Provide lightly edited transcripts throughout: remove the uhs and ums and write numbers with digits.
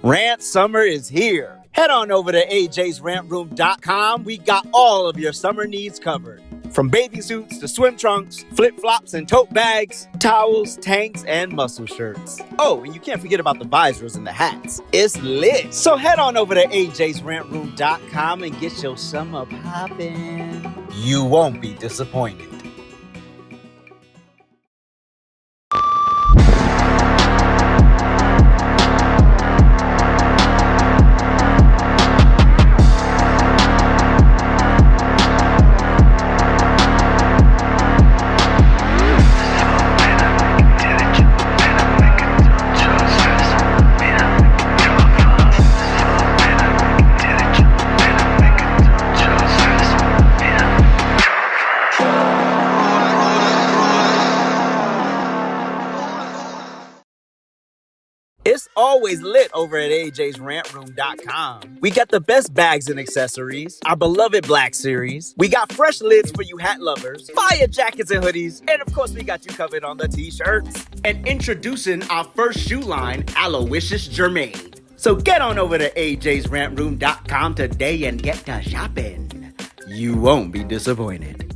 Rant summer is here. Head on over to ajsrantroom.com. We got all of your summer needs covered. From bathing suits to swim trunks, flip-flops and tote bags, towels, tanks, and muscle shirts. Oh, and you can't forget about the visors and the hats. It's lit. So head on over to ajsrantroom.com and get your summer poppin'. You won't be disappointed. It's always lit over at ajsrantroom.com. We got the best bags and accessories, our beloved Black Series. We got fresh lids for you hat lovers, fire jackets and hoodies, and of course we got you covered on the t-shirts. And introducing our first shoe line, Aloysius Germain. So get on over to ajsrantroom.com today and get to shopping. You won't be disappointed.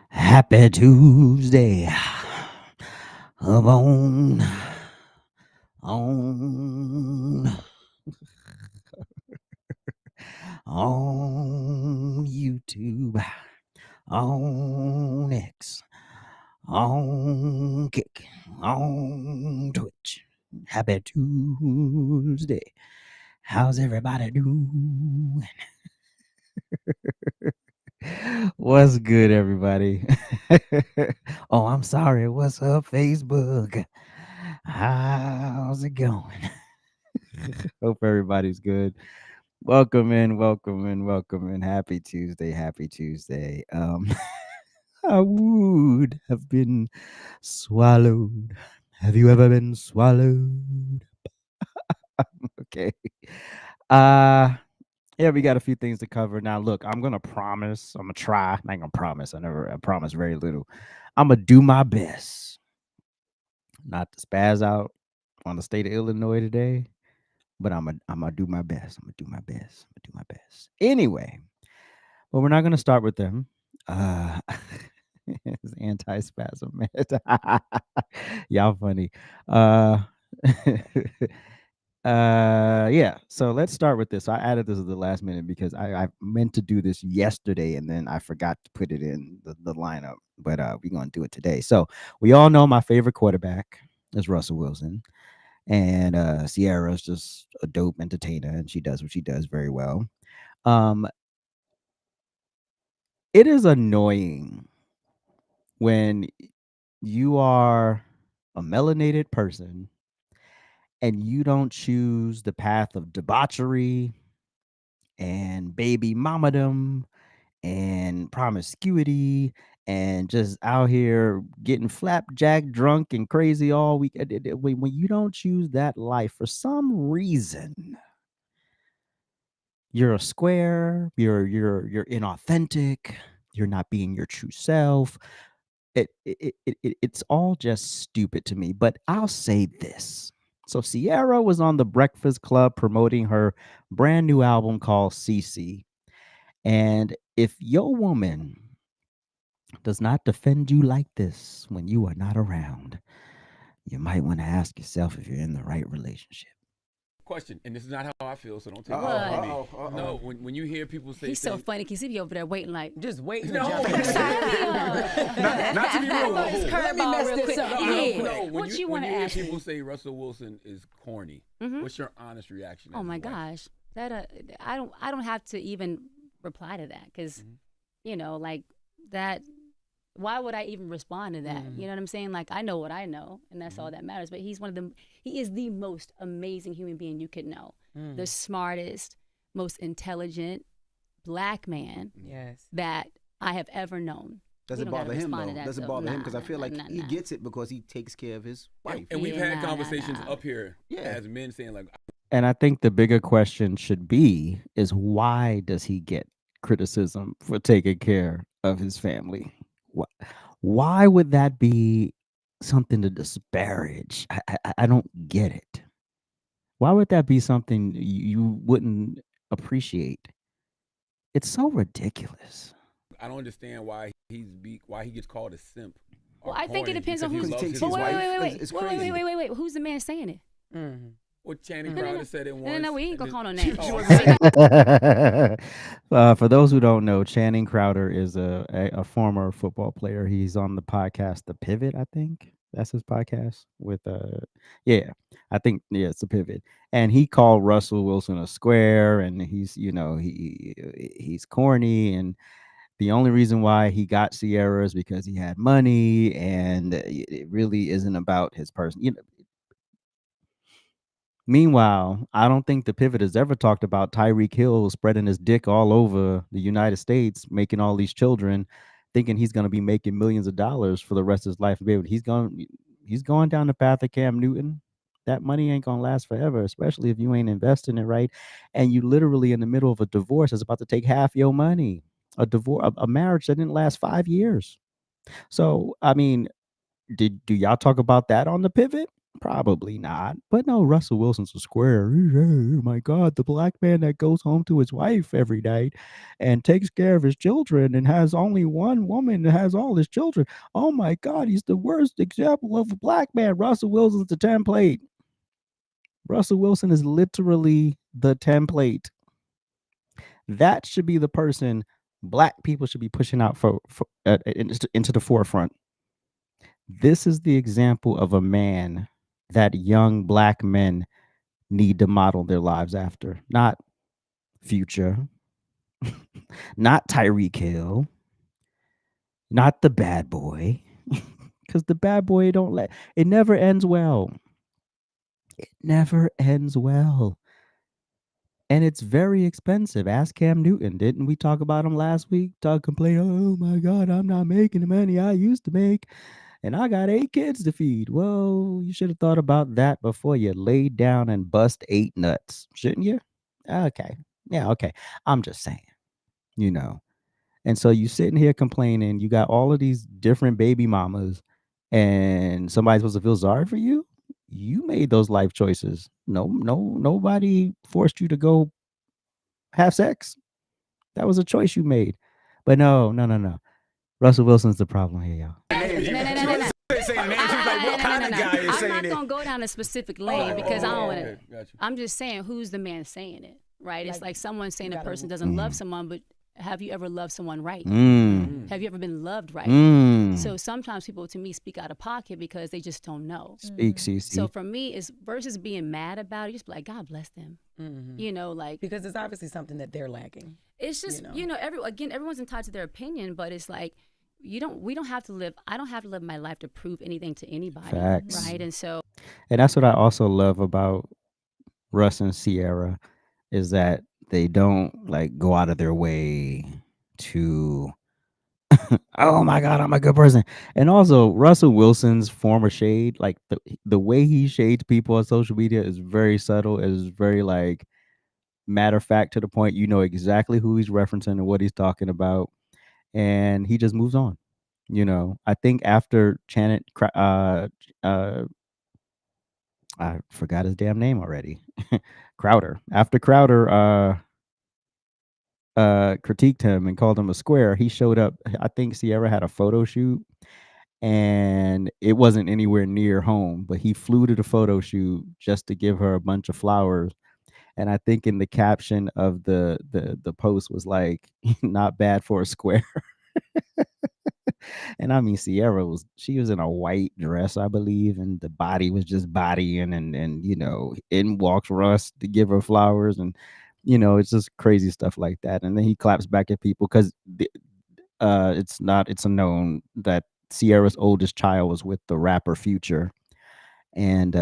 Happy Tuesday. On YouTube, on X, on Kick, on Twitch. Happy Tuesday. How's everybody doing? What's good, everybody? Oh, I'm sorry. What's up, Facebook? How's it going? Hope everybody's good. Welcome in. Happy Tuesday. I would have been swallowed. Have you ever been swallowed? Okay. Yeah, we got a few things to cover. Now, look, I'm going to promise. I'm going to try. I ain't going to promise. I promise very little. I'm going to do my best not to spaz out on the state of Illinois today, but I'm going to do my best. I'm going to do my best. Anyway, but we're not going to start with them. It's anti-spasm, man. Y'all funny. Yeah, so let's start with this. I added this at the last minute because I meant to do this yesterday and then I forgot to put it in the lineup, but we're gonna do it today. So we all know my favorite quarterback is Russell Wilson, and Sierra's just a dope entertainer and she does what she does very well. It is annoying when you are a melanated person and you don't choose the path of debauchery and baby mamadom and promiscuity and just out here getting flapjack drunk and crazy all week. When you don't choose that life for some reason, you're a square, you're inauthentic, you're not being your true self. It's all just stupid to me. But I'll say this. So Sierra was on the Breakfast Club promoting her brand new album called CC. And if your woman does not defend you like this when you are not around, you might want to ask yourself if you're in the right relationship. Question, and this is not how I feel, so don't take it What? from me. No, when you hear people say He's so things, funny because he be over there waiting like, Just waiting to No. jump in. not to be rude. Let me mess this up. No, What you when wanna you hear ask me? people say Russell Wilson is corny, what's your honest reaction? oh my gosh, that I don't have to even reply to that because you know like that. Why would I even respond to that? You know what I'm saying? Like I know what I know, and that's all that matters. But he's one of the he is the most amazing human being you could know, the smartest, most intelligent Black man Yes. that I have ever known. Does We it don't gotta bother him respond though? to that, Does it though. bother him? Nah, Because I feel like nah, he nah. gets it because he takes care of his wife. And we've had nah, conversations nah. up here as men saying like, And I think the bigger question should be is why does he get criticism for taking care of his family? Why would that be something to disparage? I don't get it. Why would that be something you wouldn't appreciate? It's so ridiculous. I don't understand why why he gets called a simp. Well, or I think it corny depends on because who's. he Because he loves takes his his wife. wife. It's crazy. Wait. Who's the man saying it? Mm-hmm. Well, Channing Crowder said it once. No, we ain't and gonna call no then- names. For those who don't know, Channing Crowder is a former football player. He's on the podcast The Pivot, I think. That's his podcast with yeah, I think yeah, it's The Pivot. And he called Russell Wilson a square and he's, he's corny and the only reason why he got Sierra is because he had money and it really isn't about his person. Meanwhile, I don't think the pivot has ever talked about Tyreek Hill spreading his dick all over the United States, making all these children, thinking he's going to be making millions of dollars for the rest of his life. Baby, he's going down the path of Cam Newton. That money ain't gonna last forever, especially if you ain't investing it right. And you literally in the middle of a divorce is about to take half your money. A marriage that didn't last 5 years. So I mean, do y'all talk about that on the pivot? Probably not. But no, Russell Wilson's a square. Oh my God, the black man that goes home to his wife every night and takes care of his children and has only one woman that has all his children. Oh my God, he's the worst example of a black man. Russell Wilson's the template. Russell Wilson is literally the template. That should be the person black people should be pushing out into the forefront. This is the example of a man that young black men need to model their lives after. Not Future, not Tyreek Hill, not the bad boy. Because the bad boy it never ends well. It never ends well. And it's very expensive. Ask Cam Newton. Didn't we talk about him last week? Doug complained, oh my God, I'm not making the money I used to make. And I got 8 kids to feed. Well, you should have thought about that before you laid down and bust 8 nuts, shouldn't you? Okay. Yeah, okay. I'm just saying, you know. And so you sitting here complaining, you got all of these different baby mamas, and somebody's supposed to feel sorry for you. You made those life choices. Nobody forced you to go have sex. That was a choice you made. But no. Russell Wilson's the problem here, y'all. No. Saying names. She was like, what kind of guy is I'm saying not it? gonna go down a specific lane because I don't want to. Okay, got you. I'm just saying who's the man saying it, right? It's like someone saying a gotta- person doesn't love someone, but have you ever loved someone right? Mm. Have you ever been loved right? Mm. So sometimes people to me speak out of pocket because they just don't know. Speak, Cece. So for me, is versus being mad about it, just be like, God bless them. Mm-hmm. You know, like Because it's obviously something that they're lacking. it's just everyone's entitled to their opinion, but it's like we don't have to live. I don't have to live my life to prove anything to anybody, Facts. right? And so And that's what I also love about Russ and Sierra is that they don't like go out of their way to oh my God, I'm a good person. And also Russell Wilson's former shade, like the way he shades people on social media is very subtle, is very like matter of fact to the point you know exactly who he's referencing and what he's talking about. And he just moves on. I think after I forgot his damn name already. Crowder. After Crowder critiqued him and called him a square, he showed up. I think Sierra had a photo shoot and it wasn't anywhere near home, but he flew to the photo shoot just to give her a bunch of flowers. And I think in the caption of the post was like, "Not bad for a square." And I mean, Sierra she was in a white dress, I believe, and the body was just bodying, and in walks Russ to give her flowers, and it's just crazy stuff like that. And then he claps back at people because it's a known that Sierra's oldest child was with the rapper Future, and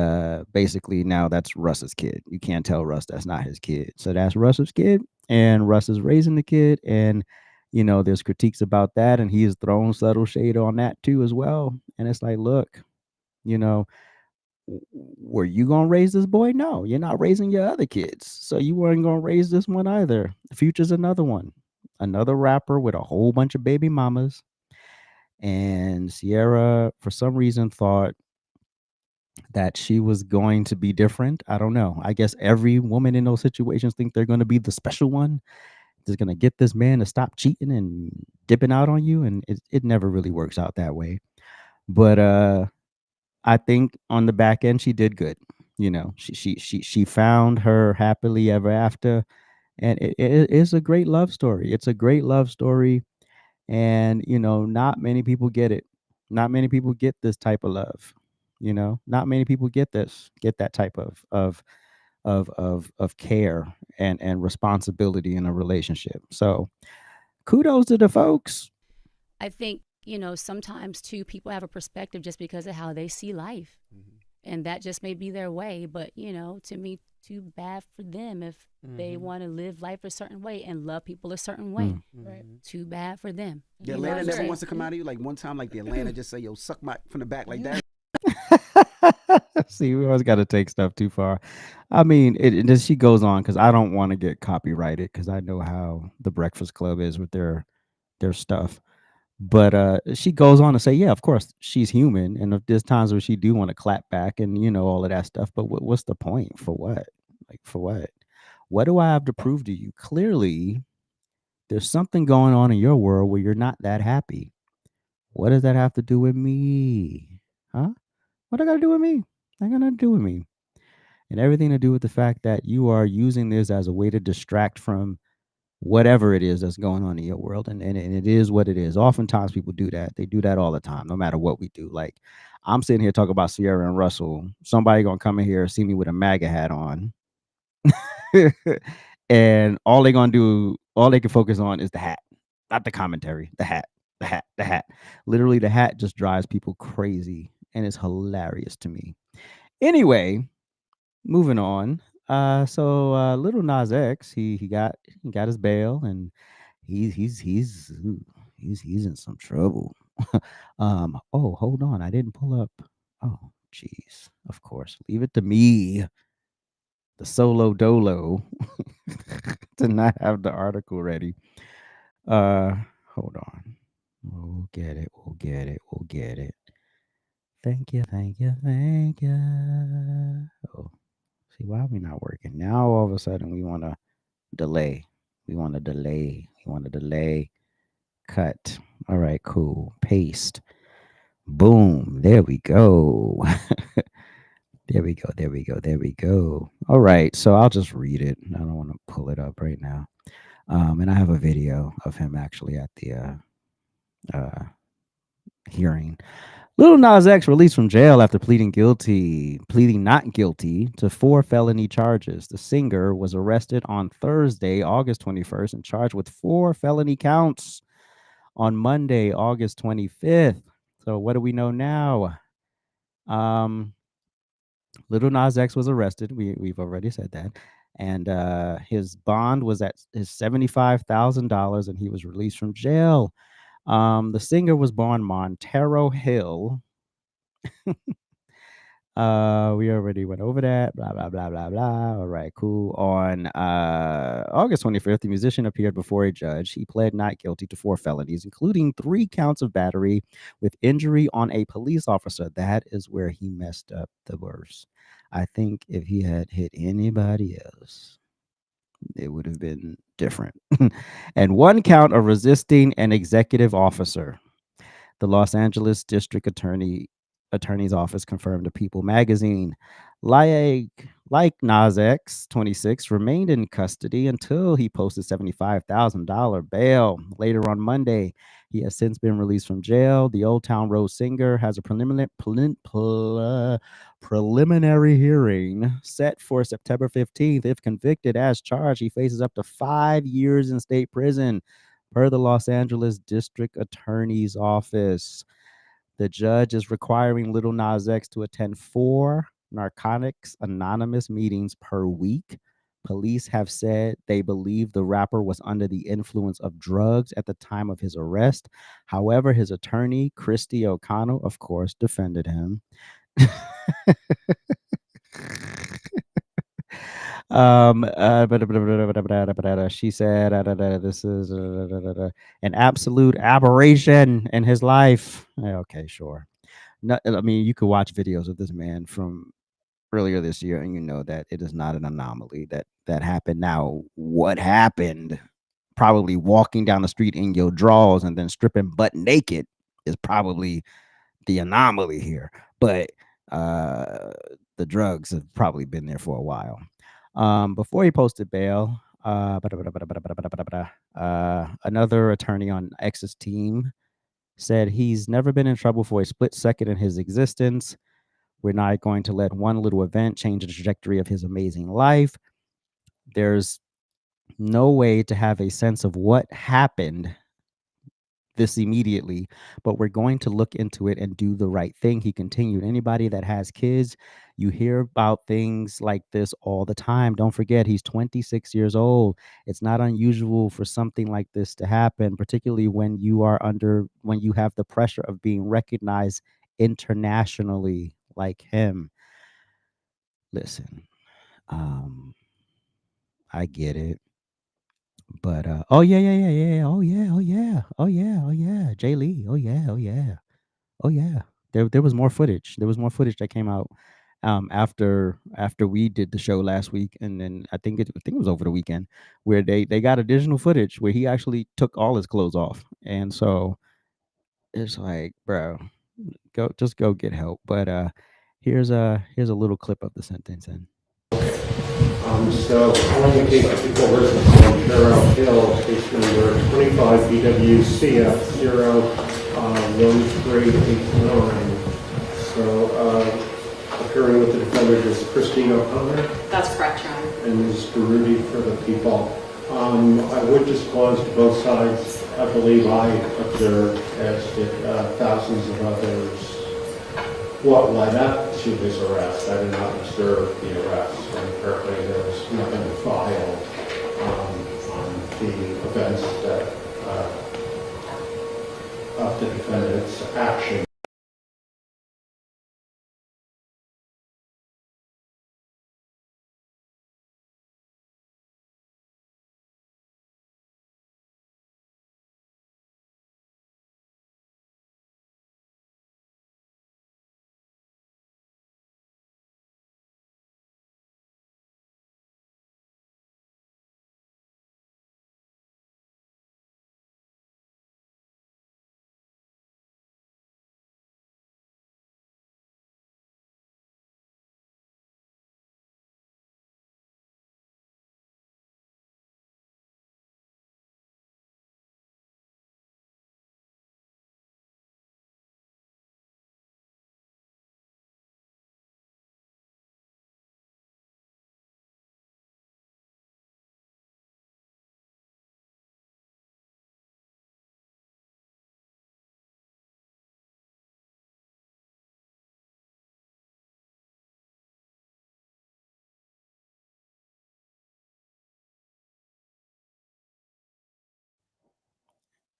basically now that's Russ's kid. You can't tell Russ that's not his kid. So that's Russ's kid, and Russ is raising the kid, and there's critiques about that, and he's thrown subtle shade on that too as well. And it's like, look, you know, were you gonna raise this boy? No, you're not raising your other kids, so you weren't gonna raise this one either. Future's another one, another rapper with a whole bunch of baby mamas, and Sierra, for some reason, thought that she was going to be different. I don't know. I guess every woman in those situations think they're going to be the special one that's going to get this man to stop cheating and dipping out on you, and it never really works out that way. But I think on the back end she did good. She found her happily ever after, and it is a great love story. It's a great love story, and not many people get it. Not many people get this type of love. Not many people get that type of care and responsibility in a relationship. So kudos to the folks. I think, sometimes too, people have a perspective just because of how they see life. And that just may be their way. But, to me, too bad for them if they want to live life a certain way and love people a certain way. Right. Too bad for them. The Atlanta never wants to come out of you. Like one time, like the Atlanta just say, yo, suck my from the back like that. See, we always got to take stuff too far. I mean, then she goes on because I don't want to get copyrighted because I know how the Breakfast Club is with their stuff. But she goes on to say, yeah, of course she's human, and if there's times where she do want to clap back and all of that stuff. But what's the point? For what? Like for what? What do I have to prove to you? Clearly, there's something going on in your world where you're not that happy. What does that have to do with me? Huh? What I got to do with me? Not gonna do with me. And everything to do with the fact that you are using this as a way to distract from whatever it is that's going on in your world. And it is what it is. Oftentimes people do that. They do that all the time, no matter what we do. Like I'm sitting here talking about Sierra and Russell. Somebody gonna come in here and see me with a MAGA hat on. And all they can focus on is the hat, not the commentary. The hat, the hat, the hat. Literally, the hat just drives people crazy, and it's hilarious to me. Anyway, moving on. So Lil Nas X, he got his bail, and he's in some trouble. Oh, hold on, I didn't pull up. Oh, jeez. Of course, leave it to me, the solo dolo, to not have the article ready. Hold on. We'll get it. We'll get it. We'll get it. Thank you. Thank you. Thank you. Oh. See, why are we not working? Now all of a sudden we want to delay. We want to delay. We want to delay. Cut. All right, cool. Paste. Boom. There we go. There we go. There we go. There we go. All right. So I'll just read it. I don't want to pull it up right now. And I have a video of him actually at the hearing. Lil Nas X released from jail after pleading not guilty to 4 felony charges. The singer was arrested on Thursday, August 21st, and charged with 4 felony counts on Monday, August 25th. So what do we know now? Lil Nas X was arrested. We've already said that. And his bond was at his $75,000, and he was released from jail. The singer was born Montero Hill. We already went over that. Blah blah blah blah blah. All right, cool. On August 25th, the musician appeared before a judge. He pled not guilty to 4 felonies, including 3 counts of battery with injury on a police officer. That is where he messed up the worst. I think if he had hit anybody else, it would have been different. And 1 count of resisting an executive officer. The Los Angeles District Attorney's Office confirmed to People magazine. Like Nas X, 26, remained in custody until he posted $75,000 bail. Later on Monday, he has since been released from jail. The Old Town Road singer has a preliminary hearing set for September 15th. If convicted as charged, he faces up to 5 years in state prison, per the Los Angeles District Attorney's Office. The judge is requiring Lil Nas X to attend 4 Narcotics Anonymous meetings per week. Police have said they believe the rapper was under the influence of drugs at the time of his arrest. However, his attorney, Christy O'Connell, of course, defended him. She said, this is an absolute aberration in his life. Okay, sure. No, I mean, you could watch videos of this man from earlier this year, and you know that it is not an anomaly that happened. Now, what happened? Probably walking down the street in your drawers and then stripping butt naked is probably the anomaly here. But the drugs have probably been there for a while. Before he posted bail, another attorney on X's team said he's never been in trouble for a split second in his existence. We're not going to let one little event change the trajectory of his amazing life. There's no way to have a sense of what happened this immediately, but we're going to look into it and do the right thing. He continued. Anybody that has kids, you hear about things like this all the time. Don't forget, he's 26 years old. It's not unusual for something like this to happen, particularly when you have the pressure of being recognized internationally like him. Listen, I get it. But oh yeah. Jay Lee. Oh yeah. There was more footage. There was more footage that came out after we did the show last week, and then I think it was over the weekend where they got additional footage where he actually took all his clothes off. And so it's like, bro, go get help. But here's a little clip of the sentencing. So, calling the case of people versus Ontario Hill, case number 25 BWCF 01389. So, appearing with the defendant is Christine O'Connor. That's correct, Your Honor. And Ms. Garuti for the people. I would disclose to both sides. I believe I observed, as did thousands of others, what led up to his arrest. I did not observe the arrest. And apparently there was nothing filed on the events that of the defendant's action.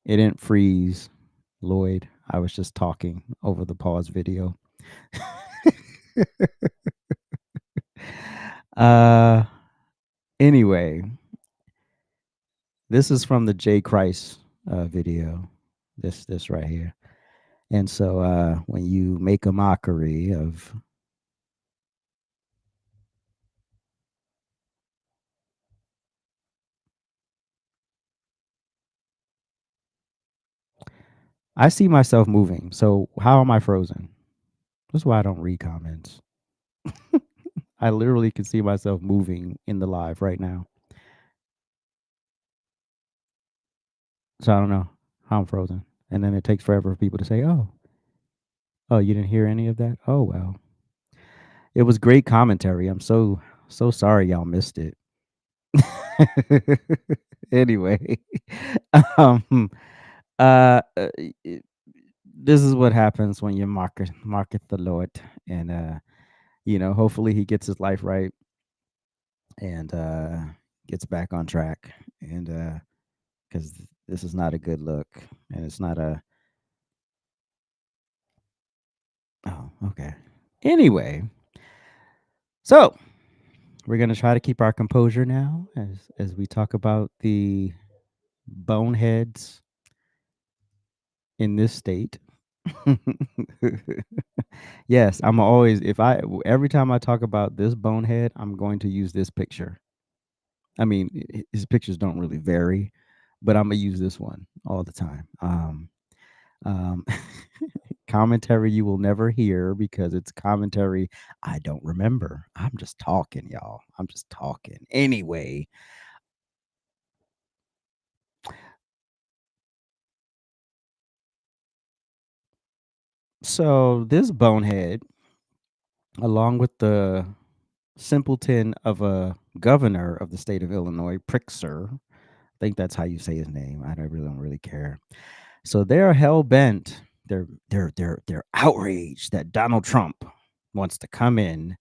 It didn't freeze, Lloyd. I was just talking over the pause video. uh anyway, this is from the Jay Christ video. This right here. And so when you make a mockery of I see myself moving. So how am I frozen? That's why I don't read comments. I literally can see myself moving in the live right now. So I don't know how I'm frozen. And then it takes forever for people to say, oh, you didn't hear any of that? Oh, well. It was great commentary. I'm so sorry y'all missed it. Anyway, um, I this is what happens when you market the Lord, and hopefully he gets his life right and gets back on track, and because this is not a good look, and it's not a. Oh, okay. Anyway, so we're gonna try to keep our composure now as we talk about the boneheads in this state. Yes, I'm always if I every time I talk about this bonehead, I'm going to use this picture. I mean, his pictures don't really vary, but I'm gonna use this one all the time. Um, commentary you will never hear because it's commentary I don't remember. I'm just talking, y'all. I'm just talking. Anyway, so this bonehead, along with the simpleton of a governor of the state of Illinois, Prickser, I think that's how you say his name. I don't really care. So they're hell bent. They're outraged that Donald Trump wants to come in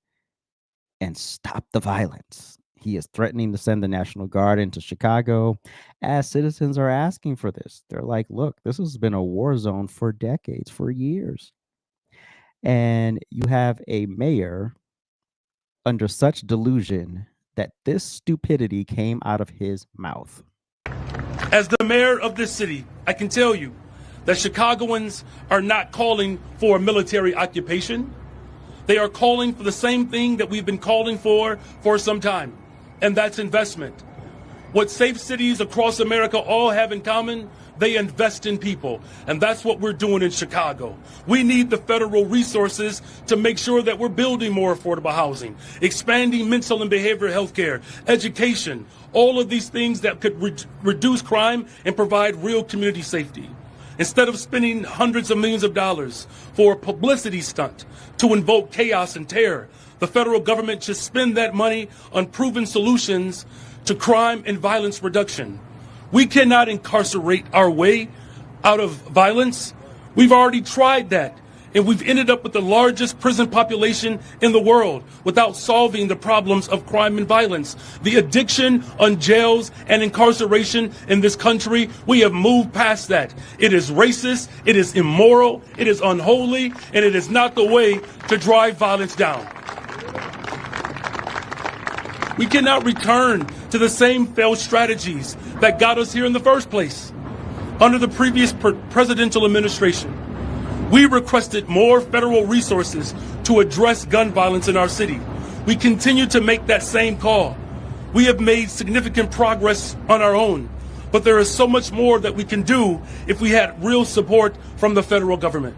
and stop the violence. He is threatening to send the National Guard into Chicago as citizens are asking for this. They're like, look, this has been a war zone for decades, for years. And you have a mayor under such delusion that this stupidity came out of his mouth. As the mayor of this city, I can tell you that Chicagoans are not calling for a military occupation. They are calling for the same thing that we've been calling for some time, and that's investment. What safe cities across America all have in common, they invest in people, and that's what we're doing in Chicago. We need the federal resources to make sure that we're building more affordable housing, expanding mental and behavioral health care, education, all of these things that could reduce crime and provide real community safety. Instead of spending hundreds of millions of dollars for a publicity stunt to invoke chaos and terror, the federal government should spend that money on proven solutions to crime and violence reduction. We cannot incarcerate our way out of violence. We've already tried that, and we've ended up with the largest prison population in the world without solving the problems of crime and violence. The addiction on jails and incarceration in this country, we have moved past that. It is racist, it is immoral, it is unholy, and it is not the way to drive violence down. We cannot return to the same failed strategies that got us here in the first place. Under the previous presidential administration, we requested more federal resources to address gun violence in our city. We continue to make that same call. We have made significant progress on our own, but there is so much more that we can do if we had real support from the federal government.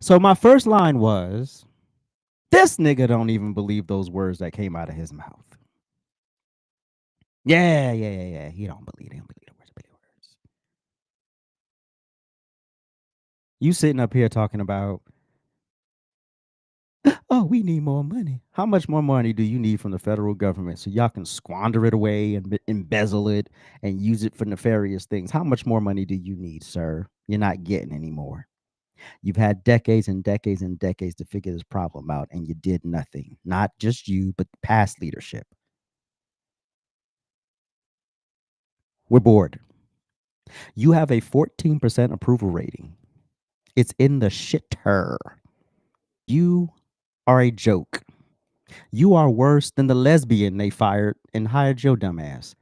So my first line was, this nigga don't even believe those words that came out of his mouth. Yeah. He don't believe the words. You sitting up here talking about, oh, we need more money. How much more money do you need from the federal government so y'all can squander it away and embezzle it and use it for nefarious things? How much more money do you need, sir? You're not getting any more. You've had decades and decades and decades to figure this problem out, and you did nothing. Not just you, but past leadership. We're bored. You have a 14% approval rating. It's in the shitter. You are a joke. You are worse than the lesbian they fired and hired your dumbass.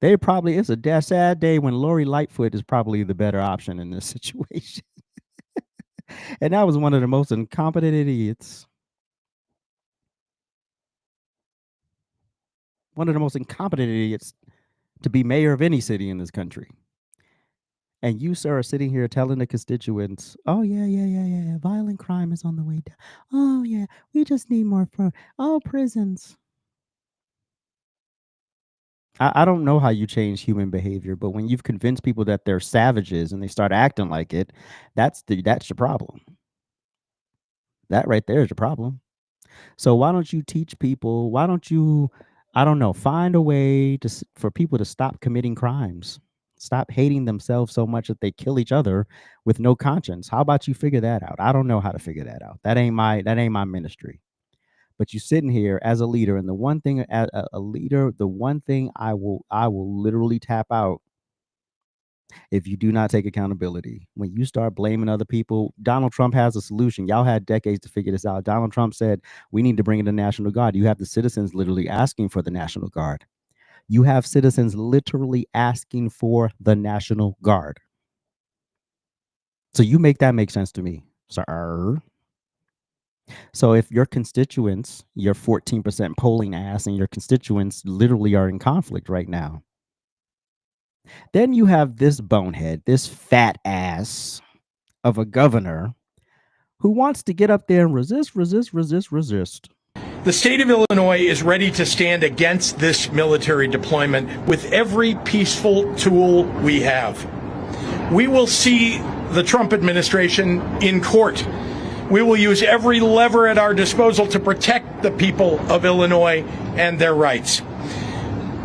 It's a sad day when Lori Lightfoot is probably the better option in this situation. And that was one of the most incompetent idiots. One of the most incompetent idiots to be mayor of any city in this country. And you, sir, are sitting here telling the constituents, oh, yeah, violent crime is on the way down. Oh, yeah, we just need more prisons. I don't know how you change human behavior, but when you've convinced people that they're savages and they start acting like it, that's your problem. That right there is your problem. So why don't you teach people? Why don't you, I don't know, find a way for people to stop committing crimes? Stop hating themselves so much that they kill each other with no conscience. How about you figure that out? I don't know how to figure that out. That ain't my ministry. But you sitting here as a leader, and the one thing as a leader, the one thing I will literally tap out if you do not take accountability. When you start blaming other people, Donald Trump has a solution. Y'all had decades to figure this out. Donald Trump said, we need to bring in the National Guard. You have the citizens literally asking for the National Guard. You have citizens literally asking for the National Guard. So you make that make sense to me, sir. So if your constituents, your 14% polling ass and your constituents literally are in conflict right now, then you have this bonehead, this fat ass of a governor who wants to get up there and resist. The state of Illinois is ready to stand against this military deployment with every peaceful tool we have. We will see the Trump administration in court. We will use every lever at our disposal to protect the people of Illinois and their rights.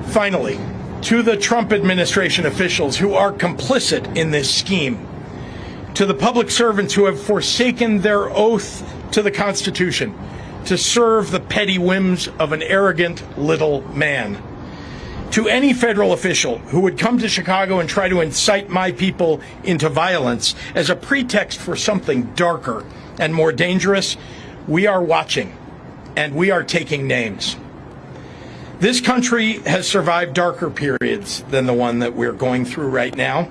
Finally, to the Trump administration officials who are complicit in this scheme, to the public servants who have forsaken their oath to the Constitution to serve the petty whims of an arrogant little man, to any federal official who would come to Chicago and try to incite my people into violence as a pretext for something darker and more dangerous, we are watching and we are taking names. This country has survived darker periods than the one that we're going through right now,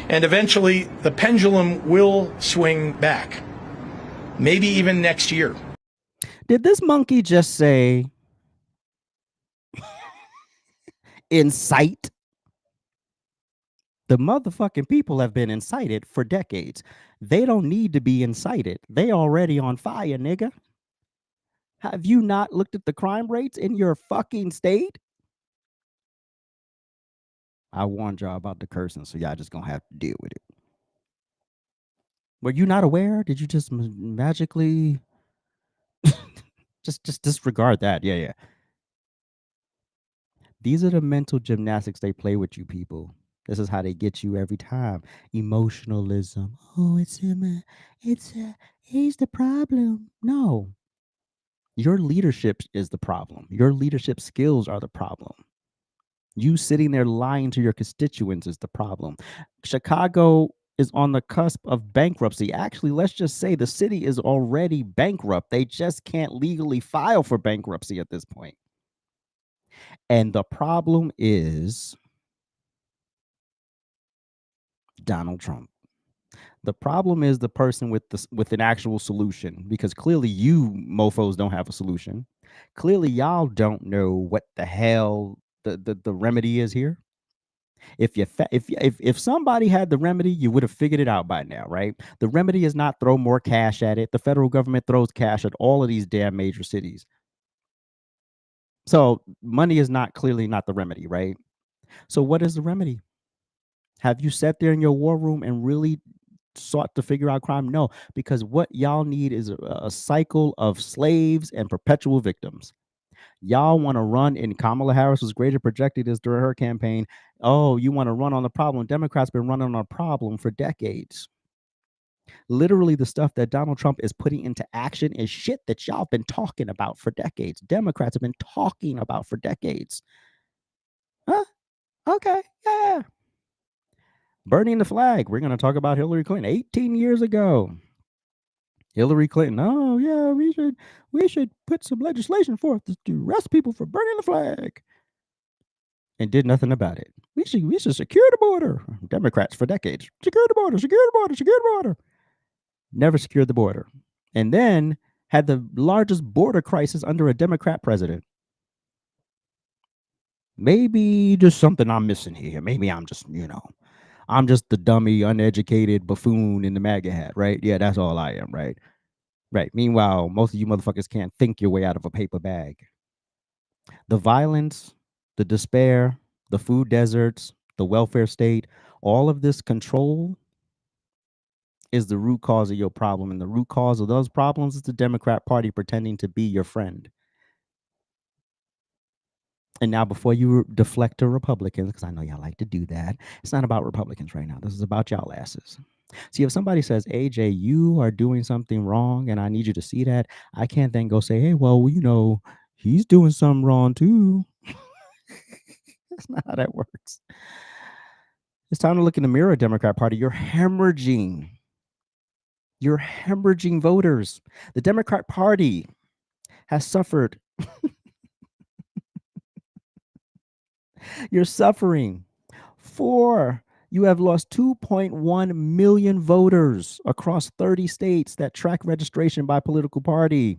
and eventually the pendulum will swing back, maybe even next year. Did this monkey just say incite? The motherfucking people have been incited for decades. They don't need to be incited. They already on fire, nigga. Have you not looked at the crime rates in your fucking state? I warned y'all about the cursing, so y'all just gonna have to deal with it. Were you not aware? Did you just magically just disregard that? Yeah. These are the mental gymnastics they play with you people. This is how they get you every time. Emotionalism. Oh, he's the problem. No. Your leadership is the problem. Your leadership skills are the problem. You sitting there lying to your constituents is the problem. Chicago is on the cusp of bankruptcy. Actually, let's just say the city is already bankrupt. They just can't legally file for bankruptcy at this point. And the problem is Donald Trump. The problem is the person with an actual solution, because clearly you mofos don't have a solution. Clearly y'all don't know what the hell the remedy is here. If somebody had the remedy, you would have figured it out by now, right? The remedy is not throw more cash at it. The federal government throws cash at all of these damn major cities. So money is clearly not the remedy, right? So what is the remedy? Have you sat there in your war room and really sought to figure out crime? No, because what y'all need is a cycle of slaves and perpetual victims. Y'all want to run, and Kamala Harris was greater projected as during her campaign. Oh, you want to run on the problem. Democrats been running on a problem for decades. Literally, the stuff that Donald Trump is putting into action is shit that y'all been talking about for decades. Democrats have been talking about for decades. Huh? Okay, yeah. Burning the flag. We're going to talk about Hillary Clinton 18 years ago. Hillary Clinton. Oh yeah, we should put some legislation forth to arrest people for burning the flag, and did nothing about it. We should secure the border. Democrats for decades. Secure the border. Secure the border. Secure the border. Never secured the border, and then had the largest border crisis under a Democrat president. Maybe just something I'm missing here. Maybe I'm just I'm just the dummy, uneducated buffoon in the MAGA hat, right? Yeah, that's all I am, right? Right. Meanwhile, most of you motherfuckers can't think your way out of a paper bag. The violence, the despair, the food deserts, the welfare state, all of this control is the root cause of your problem. And the root cause of those problems is the Democrat Party pretending to be your friend. And now, before you deflect to Republicans, because I know y'all like to do that, it's not about Republicans right now. This is about y'all asses. See, if somebody says, AJ, you are doing something wrong and I need you to see that, I can't then go say, hey, well, he's doing something wrong too. That's not how that works. It's time to look in the mirror, Democrat Party. You're hemorrhaging. You're hemorrhaging voters. The Democrat Party has suffered. You're suffering. You have lost 2.1 million voters across 30 states that track registration by political party,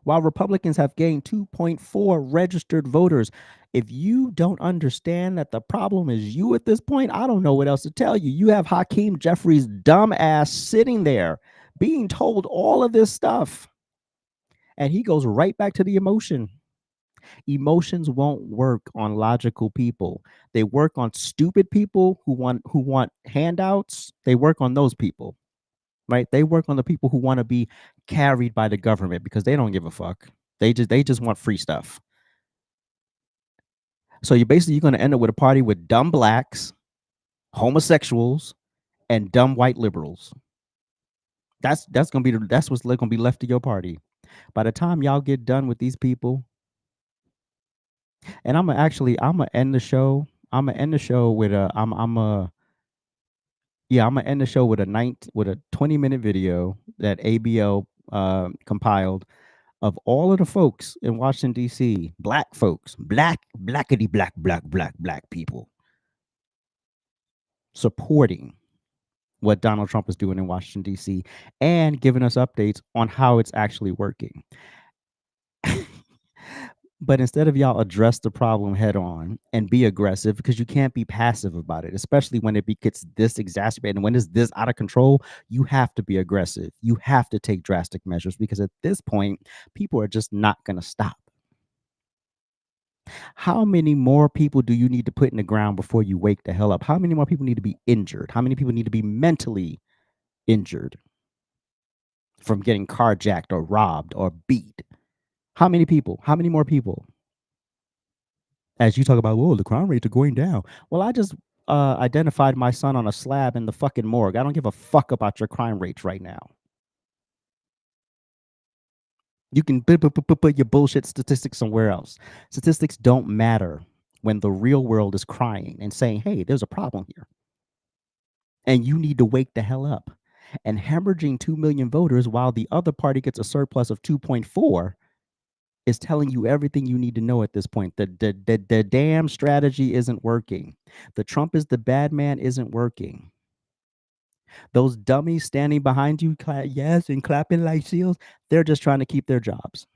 while Republicans have gained 2.4 registered voters. If you don't understand that the problem is you at this point, I don't know what else to tell you. You have Hakeem Jeffries' dumb ass sitting there being told all of this stuff, and he goes right back to the emotion. Emotions won't work on logical people. They work on stupid people who want handouts. They work on those people, right? They work on the people who want to be carried by the government because they don't give a fuck. They just want free stuff. So you're going to end up with a party with dumb blacks, homosexuals, and dumb white liberals. That's what's going to be left of your party. By the time y'all get done with these people, and I'm gonna end the show. I'm gonna end the show with a 20-minute video that ABL compiled of all of the folks in Washington D.C. Black folks, black people supporting what Donald Trump is doing in Washington D.C. and giving us updates on how it's actually working. But instead of y'all address the problem head on and be aggressive, because you can't be passive about it, especially when it gets this exacerbated and when it's this out of control, you have to be aggressive. You have to take drastic measures, because at this point, people are just not going to stop. How many more people do you need to put in the ground before you wake the hell up? How many more people need to be injured? How many people need to be mentally injured from getting carjacked or robbed or beat? How many people? How many more people? As you talk about, whoa, the crime rates are going down. Well, I just identified my son on a slab in the fucking morgue. I don't give a fuck about your crime rates right now. You can put your bullshit statistics somewhere else. Statistics don't matter when the real world is crying and saying, hey, there's a problem here. And you need to wake the hell up. And hemorrhaging 2 million voters while the other party gets a surplus of 2.4 is telling you everything you need to know at this point. The damn strategy isn't working. The Trump is the bad man isn't working. Those dummies standing behind you, yes, and clapping like seals, they're just trying to keep their jobs.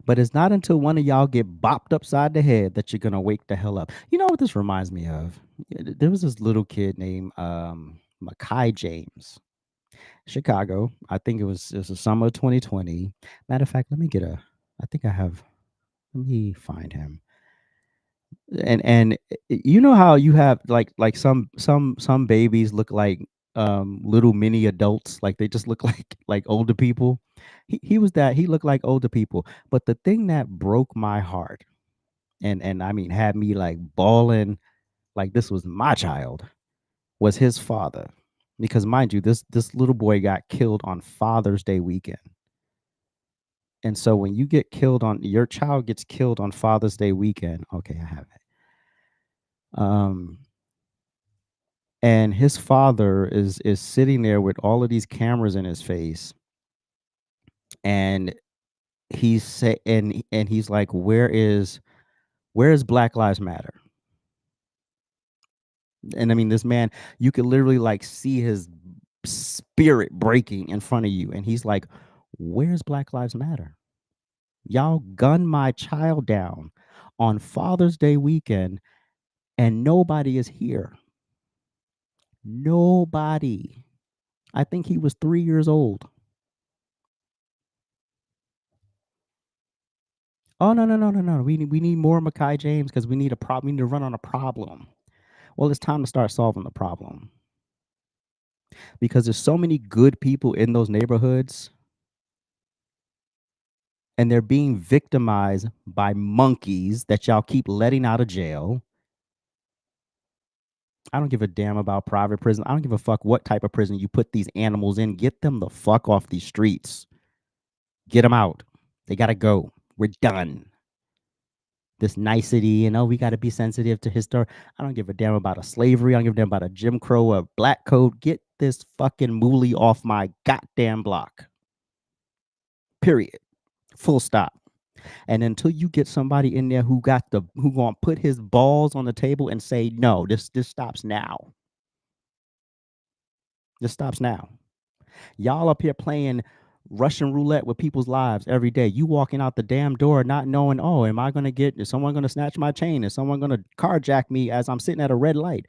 But it's not until one of y'all get bopped upside the head that you're gonna wake the hell up. You know what this reminds me of? There was this little kid named Makai James, Chicago. I think it was the summer of 2020. Matter of fact, I think I have. Let me find him. And you know how you have like some babies look like little mini adults, like they just look like older people. He was that. He looked like older people. But the thing that broke my heart and I mean had me like bawling like this was my child was his father. Because mind you, this little boy got killed on Father's Day weekend. And so when you get killed on your child gets killed on Father's Day weekend, okay, I have it. And his father is sitting there with all of these cameras in his face, and he's like, where is Black Lives Matter? And I mean, this man, you could literally like see his spirit breaking in front of you, and he's like, where's Black Lives Matter? Y'all gunned my child down on Father's Day weekend, and nobody is here. Nobody. I think he was 3 years old. Oh, no, no, no, no, no. We need more Makai James because we need a problem. We need to run on a problem. Well, it's time to start solving the problem. Because there's so many good people in those neighborhoods, and they're being victimized by monkeys that y'all keep letting out of jail. I don't give a damn about private prison. I don't give a fuck what type of prison you put these animals in. Get them the fuck off these streets. Get them out. They got to go. We're done. This nicety and we got to be sensitive to history. I don't give a damn about a slavery. I don't give a damn about a Jim Crow or black code. Get this fucking mooly off my goddamn block. Period. Full stop. And until you get somebody in there who gonna put his balls on the table and say no, this stops now. This stops now. Y'all up here playing Russian roulette with people's lives every day. You walking out the damn door not knowing, is someone gonna snatch my chain? Is someone gonna carjack me as I'm sitting at a red light?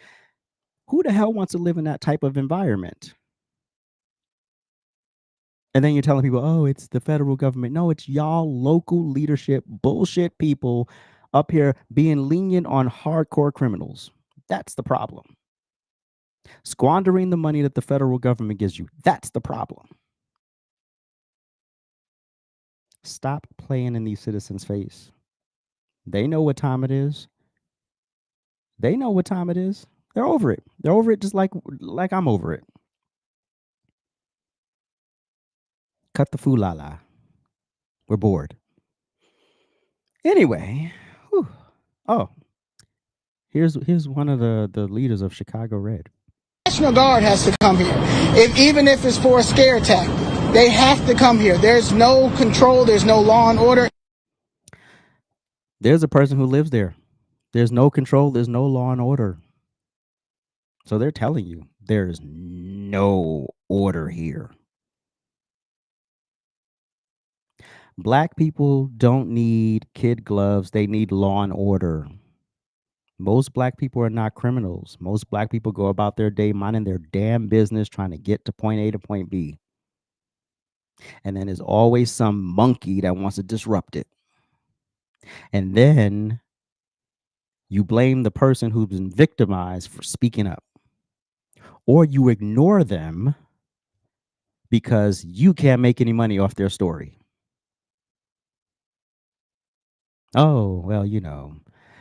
Who the hell wants to live in that type of environment? And then you're telling people, oh, it's the federal government. No, it's y'all local leadership bullshit people up here being lenient on hardcore criminals. That's the problem. Squandering the money that the federal government gives you. That's the problem. Stop playing in these citizens' face. They know what time it is. They know what time it is. They're over it. They're over it just like I'm over it. Cut the foolala. We're bored. Anyway, whew. Oh, here's one of the leaders of Chicago Red. National Guard has to come here, even if it's for a scare attack. They have to come here. There's no control. There's no law and order. There's a person who lives there. There's no control. There's no law and order. So they're telling you there's no order here. Black people don't need kid gloves. They need law and order. Most black people are not criminals. Most black people go about their day minding their damn business, trying to get to point A to point B. And then there's always some monkey that wants to disrupt it. And then you blame the person who's been victimized for speaking up. Or you ignore them because you can't make any money off their story. Oh, well,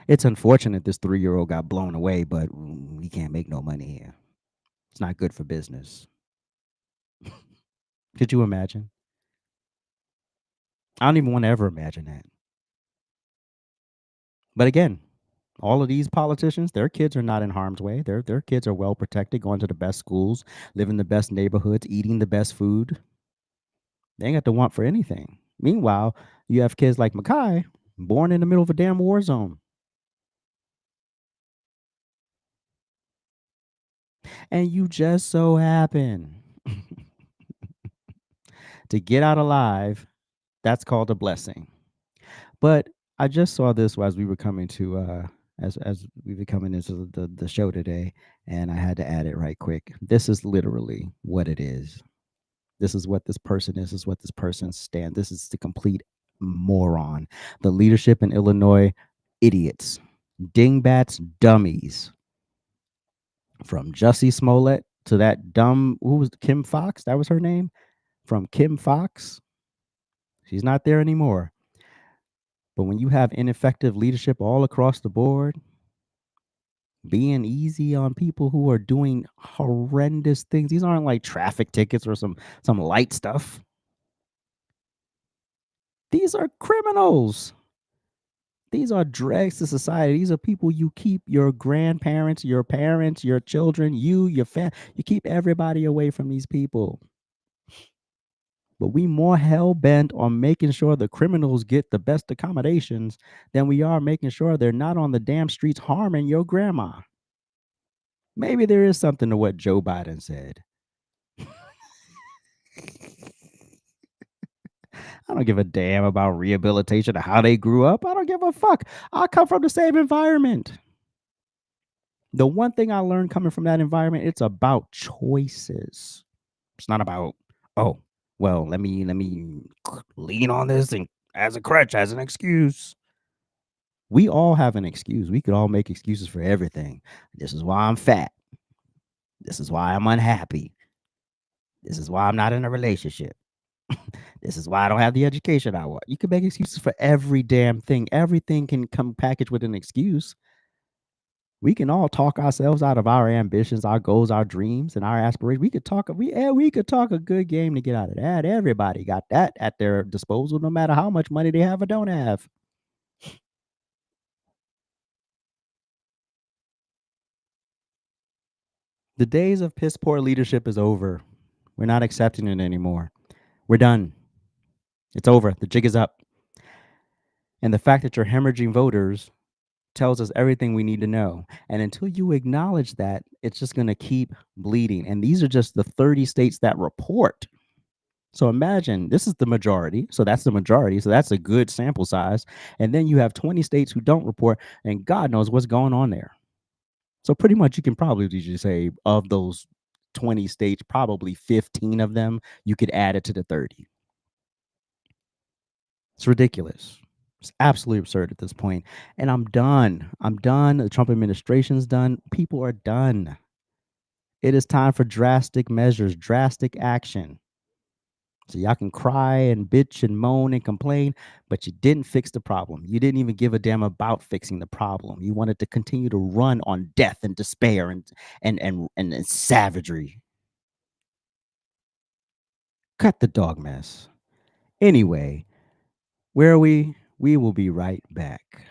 it's unfortunate this 3-year-old got blown away, but we can't make no money here. It's not good for business. Could you imagine? I don't even want to ever imagine that. But again, all of these politicians, their kids are not in harm's way. Their kids are well protected, going to the best schools, living the best neighborhoods, eating the best food. They ain't got to want for anything. Meanwhile, you have kids like Makai, born in the middle of a damn war zone. And you just so happen to get out alive. That's called a blessing. But I just saw this as we were coming to as we were coming into the show today, and I had to add it right quick. This is literally what it is. This is what this person is. This is what this person stands. This is the complete moron. The leadership in Illinois, idiots, dingbats, dummies. From Jussie Smollett to that dumb, who was Kim Fox? That was her name. From Kim Fox, she's not there anymore. But when you have ineffective leadership all across the board, being easy on people who are doing horrendous things, these aren't like traffic tickets or some light stuff. These are criminals. These are dregs to society. These are people you keep your grandparents, your parents, your children, your family. You keep everybody away from these people. But we more hell bent on making sure the criminals get the best accommodations than we are making sure they're not on the damn streets harming your grandma. Maybe there is something to what Joe Biden said. I don't give a damn about rehabilitation or how they grew up. I don't give a fuck. I come from the same environment. The one thing I learned coming from that environment, it's about choices. It's not about, oh, well, let me lean on this and as a crutch, as an excuse. We all have an excuse. We could all make excuses for everything. This is why I'm fat. This is why I'm unhappy. This is why I'm not in a relationship. This is why I don't have the education I want. You can make excuses for every damn thing. Everything can come packaged with an excuse. We can all talk ourselves out of our ambitions, our goals, our dreams, and our aspirations. We could talk a good game to get out of that. Everybody got that at their disposal, no matter how much money they have or don't have. The days of piss poor leadership is over. We're not accepting it anymore. We're done. It's over. The jig is up. And the fact that you're hemorrhaging voters tells us everything we need to know. And until you acknowledge that, it's just going to keep bleeding. And these are just the 30 states that report. So imagine this is the majority. So that's the majority. So that's a good sample size. And then you have 20 states who don't report, and God knows what's going on there. So pretty much you can probably just say of those 20 states, probably 15 of them, you could add it to the 30. It's ridiculous. It's absolutely absurd at this point. And I'm done. I'm done. The Trump administration's done. People are done. It is time for drastic measures, drastic action. So y'all can cry and bitch and moan and complain, but you didn't fix the problem. You didn't even give a damn about fixing the problem. You wanted to continue to run on death and despair and savagery. Cut the dog mess. Anyway, where are we? We will be right back.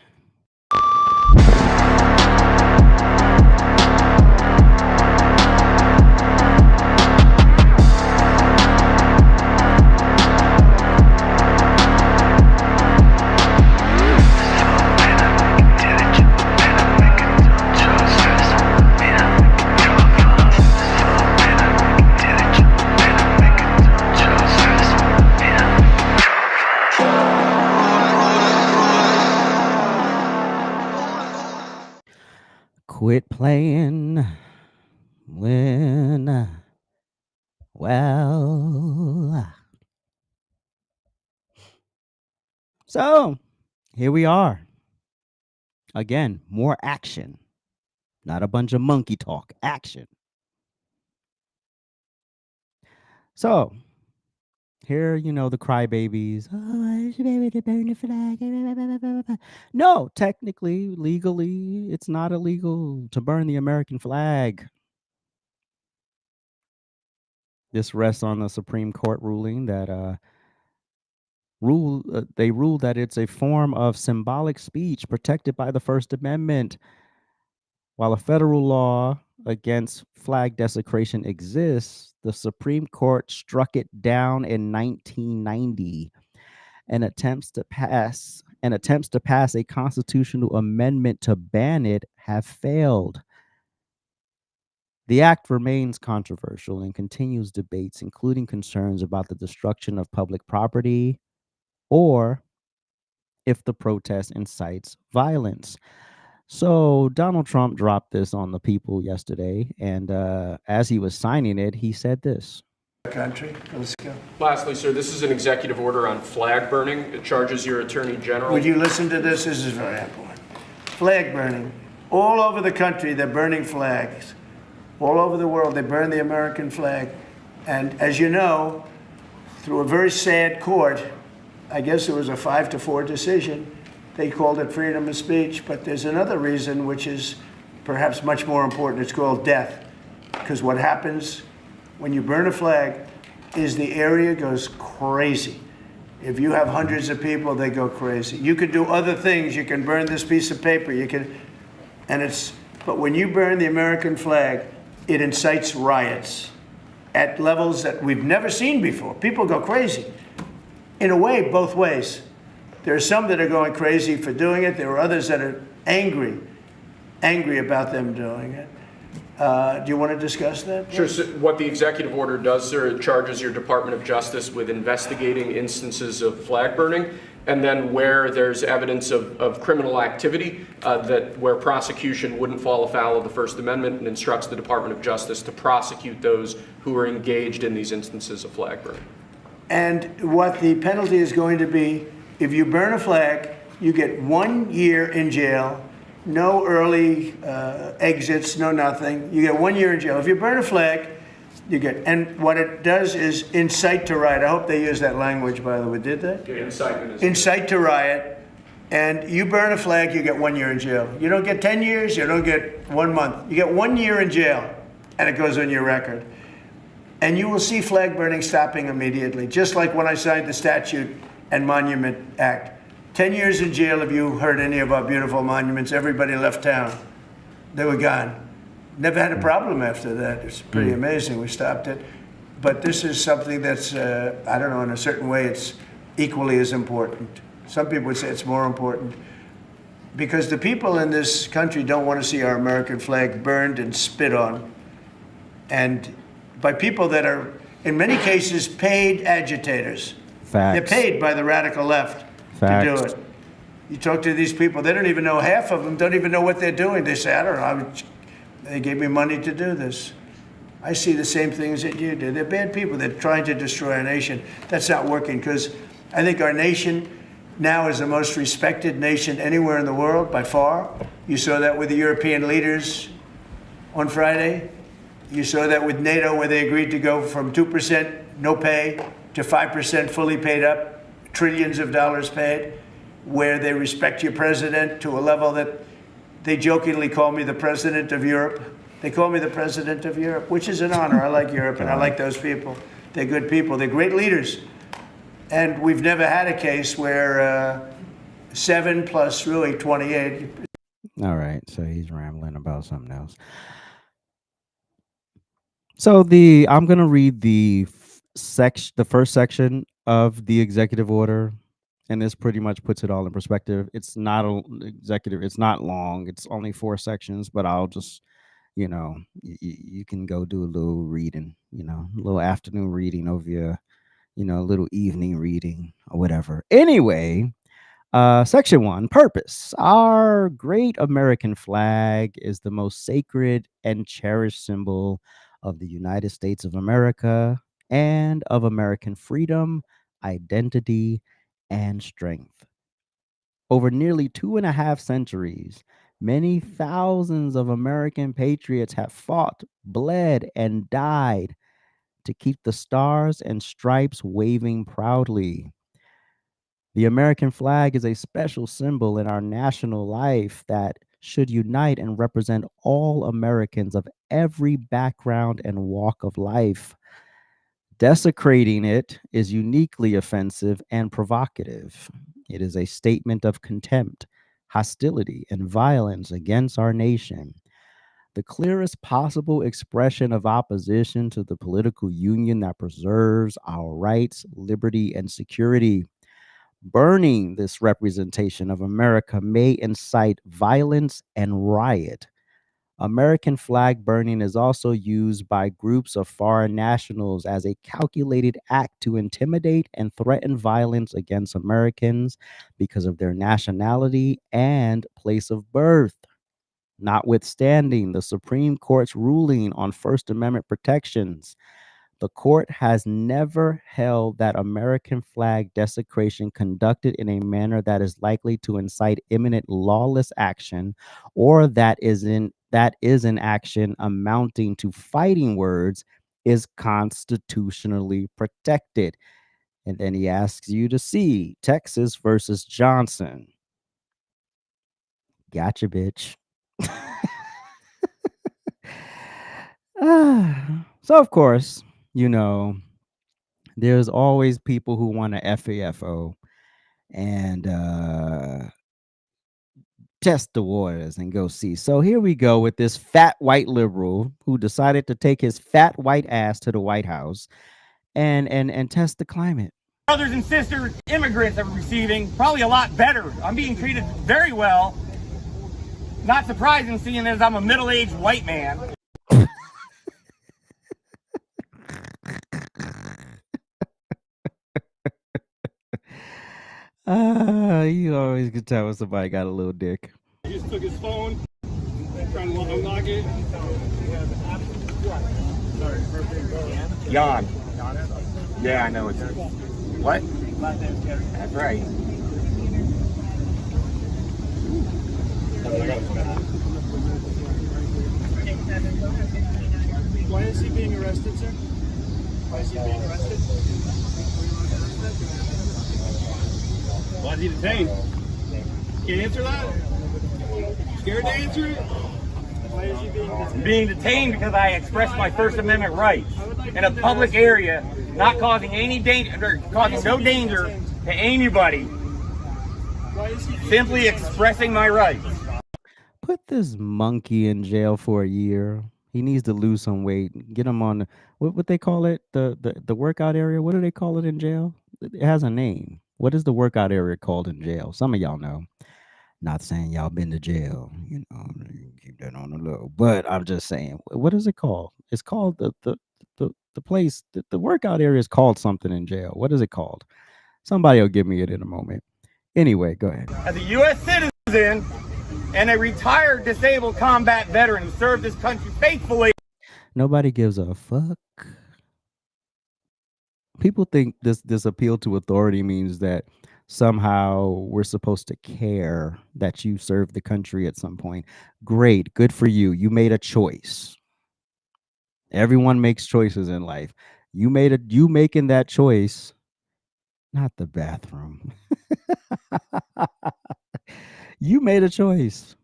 Quit playing when, well. So here we are. Again, more action. Not a bunch of monkey talk. Action. So here, the crybabies. Oh, I should be able to burn the flag. No, technically, legally, it's not illegal to burn the American flag. This rests on the Supreme Court ruling that they ruled that it's a form of symbolic speech protected by the First Amendment. While a federal law against flag desecration exists, the Supreme Court struck it down in 1990 and attempts to pass a constitutional amendment to ban it have failed. The act remains controversial and continues debates, including concerns about the destruction of public property or if the protest incites violence. So Donald Trump dropped this on the people yesterday, and as he was signing it, he said this. Country. Let's go. Lastly, sir, this is an executive order on flag burning. It charges your attorney general. Would you listen to this? This is very important. Flag burning. All over the country, they're burning flags. All over the world, they burn the American flag. And as you know, through a very sad court, I guess it was a 5-4 decision, they called it freedom of speech. But there's another reason, which is perhaps much more important. It's called death. Because what happens when you burn a flag is the area goes crazy. If you have hundreds of people, they go crazy. You could do other things. You can burn this piece of paper. But when you burn the American flag, it incites riots at levels that we've never seen before. People go crazy. In a way, both ways. There are some that are going crazy for doing it. There are others that are angry about them doing it. Do you want to discuss that? Sure. So what the executive order does, sir, it charges your Department of Justice with investigating instances of flag burning, and then where there's evidence of criminal activity, where prosecution wouldn't fall afoul of the First Amendment, and instructs the Department of Justice to prosecute those who are engaged in these instances of flag burning. And what the penalty is going to be, if you burn a flag, you get 1 year in jail, no early exits, no nothing. You get 1 year in jail. If you burn a flag, and what it does is incite to riot. I hope they use that language, by the way. Did they? Yeah, incitement is incite to riot. And you burn a flag, you get 1 year in jail. You don't get 10 years, you don't get 1 month. You get 1 year in jail, and it goes on your record. And you will see flag burning stopping immediately, just like when I signed the Statute and Monument Act. 10 years in jail if you hurt any of our beautiful monuments. Everybody left town. They were gone. Never had a problem after that. It's pretty amazing. We stopped it. But this is something that's, I don't know, in a certain way, it's equally as important. Some people would say it's more important. Because the people in this country don't want to see our American flag burned and spit on. And by people that are, in many cases, paid agitators. Facts. They're paid by the radical left to do it. You talk to these people, they don't even know, half of them don't even know what they're doing. They say, I don't know, they gave me money to do this. I see the same things that you do. They're bad people. They're trying to destroy our nation. That's not working, because I think our nation now is the most respected nation anywhere in the world, by far. You saw that with the European leaders on Friday. You saw that with NATO, where they agreed to go from 2% no pay to 5% fully paid up, trillions of dollars paid, where they respect your president to a level that they jokingly call me the president of Europe. They call me the president of Europe, which is an honor. I like Europe, and I like those people. They're good people. They're great leaders. And we've never had a case where 7 plus really 28. All right, so he's rambling about something else. So I'm going to read the first section of the executive order, and this pretty much puts it all in perspective. It's not it's not long. It's only 4 sections, but I'll just, you can go do a little reading, a little afternoon reading over your, a little evening reading or whatever. Anyway, Section 1, purpose. Our great American flag is the most sacred and cherished symbol of the United States of America and of American freedom, identity, and strength. Over nearly 2.5 centuries, many thousands of American patriots have fought, bled, and died to keep the stars and stripes waving proudly. The American flag is a special symbol in our national life that should unite and represent all Americans of every background and walk of life. Desecrating it is uniquely offensive and provocative. It is a statement of contempt, hostility, and violence against our nation. The clearest possible expression of opposition to the political union that preserves our rights, liberty, and security. Burning this representation of America may incite violence and riot. American flag burning is also used by groups of foreign nationals as a calculated act to intimidate and threaten violence against Americans because of their nationality and place of birth. Notwithstanding the Supreme Court's ruling on First Amendment protections, the court has never held that American flag desecration conducted in a manner that is likely to incite imminent lawless action or that is an action amounting to fighting words is constitutionally protected. And then he asks you to see Texas versus Johnson. Gotcha, bitch. So of course, there's always people who want to FAFO and test the waters and go see. So here we go with this fat white liberal who decided to take his fat white ass to the White House and test the climate. Brothers and sisters, immigrants are receiving probably a lot better. I'm being treated very well. Not surprising, seeing as I'm a middle-aged white man. You always can tell when somebody got a little dick. He just took his phone, trying to unlock it. Jan. Yeah, I know it's. What? That's right. Why is he being arrested, sir? Why is he being arrested? Why is he detained? Can't answer that? Scared to answer it? Why is he being detained? I'm being detained because I expressed my First Amendment rights in a public area, not causing any danger, causing no danger to anybody. Why is he Simply expressing my rights. Put this monkey in jail for a year. He needs to lose some weight. Get him on what they call it, the workout area. What do they call it in jail? It has a name. What is the workout area called in jail? Some of y'all know. Not saying y'all been to jail, you keep that on the low. But I'm just saying, what is it called? It's called the place. The workout area is called something in jail. What is it called? Somebody will give me it in a moment. Anyway, go ahead. As a U.S. citizen and a retired disabled combat veteran who served this country faithfully. Nobody gives a fuck. People think this appeal to authority means that somehow we're supposed to care that you served the country at some point. Great, good for you. You made a choice. Everyone makes choices in life. You making that choice, not the bathroom. You made a choice.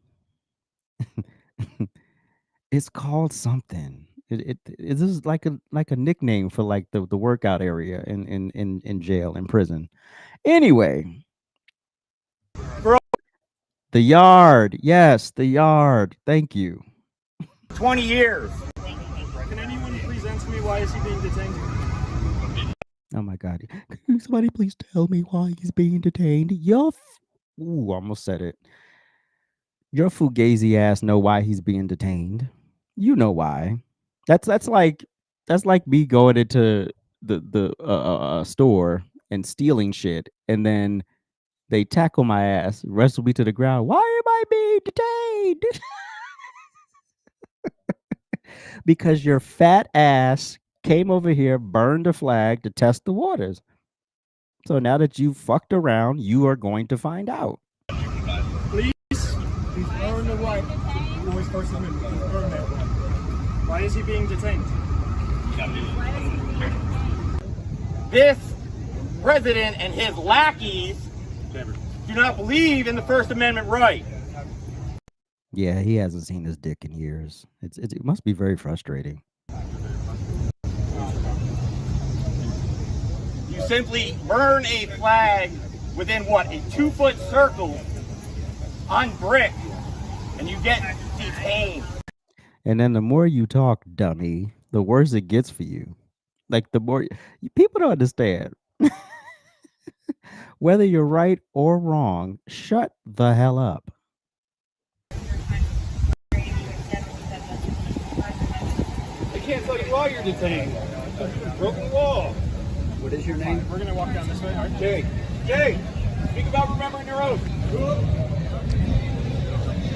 It's called something. This is like a nickname for like the workout area in jail, in prison. Anyway, the yard. Yes, the yard. Thank you. 20 years. Can anyone please answer me why is he being detained? Oh my God. Can somebody please tell me why he's being detained? Ooh, almost said it. Your fugazi ass know why he's being detained. You know why. That's like me going into the store and stealing shit, and then they tackle my ass, wrestle me to the ground. Why am I being detained? Because your fat ass came over here, burned a flag to test the waters. So now that you fucked around, you are going to find out. Please earn the right for his First Amendment. Earn that right. Why is he being detained? This president and his lackeys do not believe in the First Amendment right. Yeah, he hasn't seen his dick in years. It must be very frustrating. You simply burn a flag within what, a 2-foot circle on brick, and you get detained. And then the more you talk, dummy, the worse it gets for you. Like the more people don't understand. Whether you're right or wrong, shut the hell up. can't tell you why you're detained. Broken law. What is your name? We're going to walk down this way. All right, Jay. Jay, speak about remembering your oath.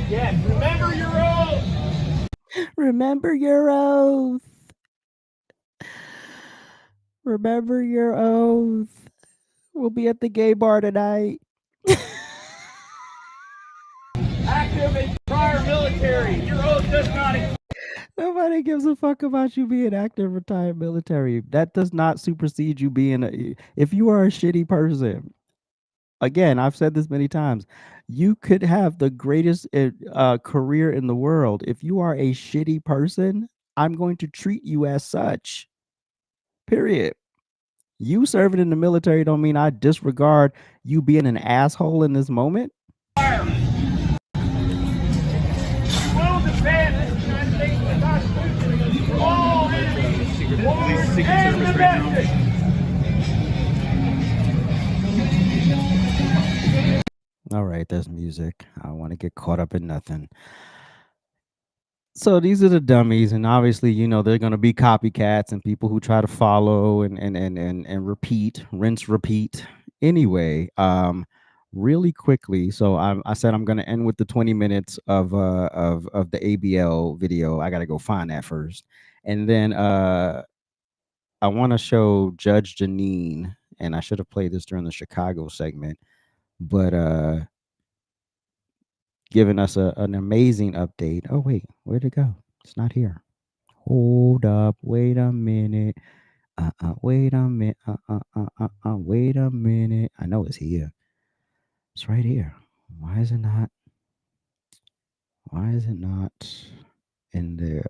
Yeah, remember your oath. Remember your oath. Remember your oath. We'll be at the gay bar tonight. Active and prior military. Your oath does not exist. Nobody gives a fuck about you being active, retired military. That does not supersede you being if you are a shitty person. Again, I've said this many times. You could have the greatest career in the world. If you are a shitty person, I'm going to treat you as such. Period. You serving in the military don't mean I disregard you being an asshole in this moment. You will defend this United States and the Constitution from all enemies, foreign and domestic. All right, there's music. I don't want to get caught up in nothing. So these are the dummies, and obviously, you know, they're going to be copycats and people who try to follow and repeat, rinse, repeat. Anyway, really quickly. So I said I'm going to end with the 20 minutes of the ABL video. I got to go find that first, and then I want to show Judge Janine, and I should have played this during the Chicago segment, but giving us an amazing update. Oh, wait, where'd it go? It's not here. Hold up. Wait a minute. Wait a minute. Wait a minute. I know it's here. It's right here. Why is it not? Why is it not in there?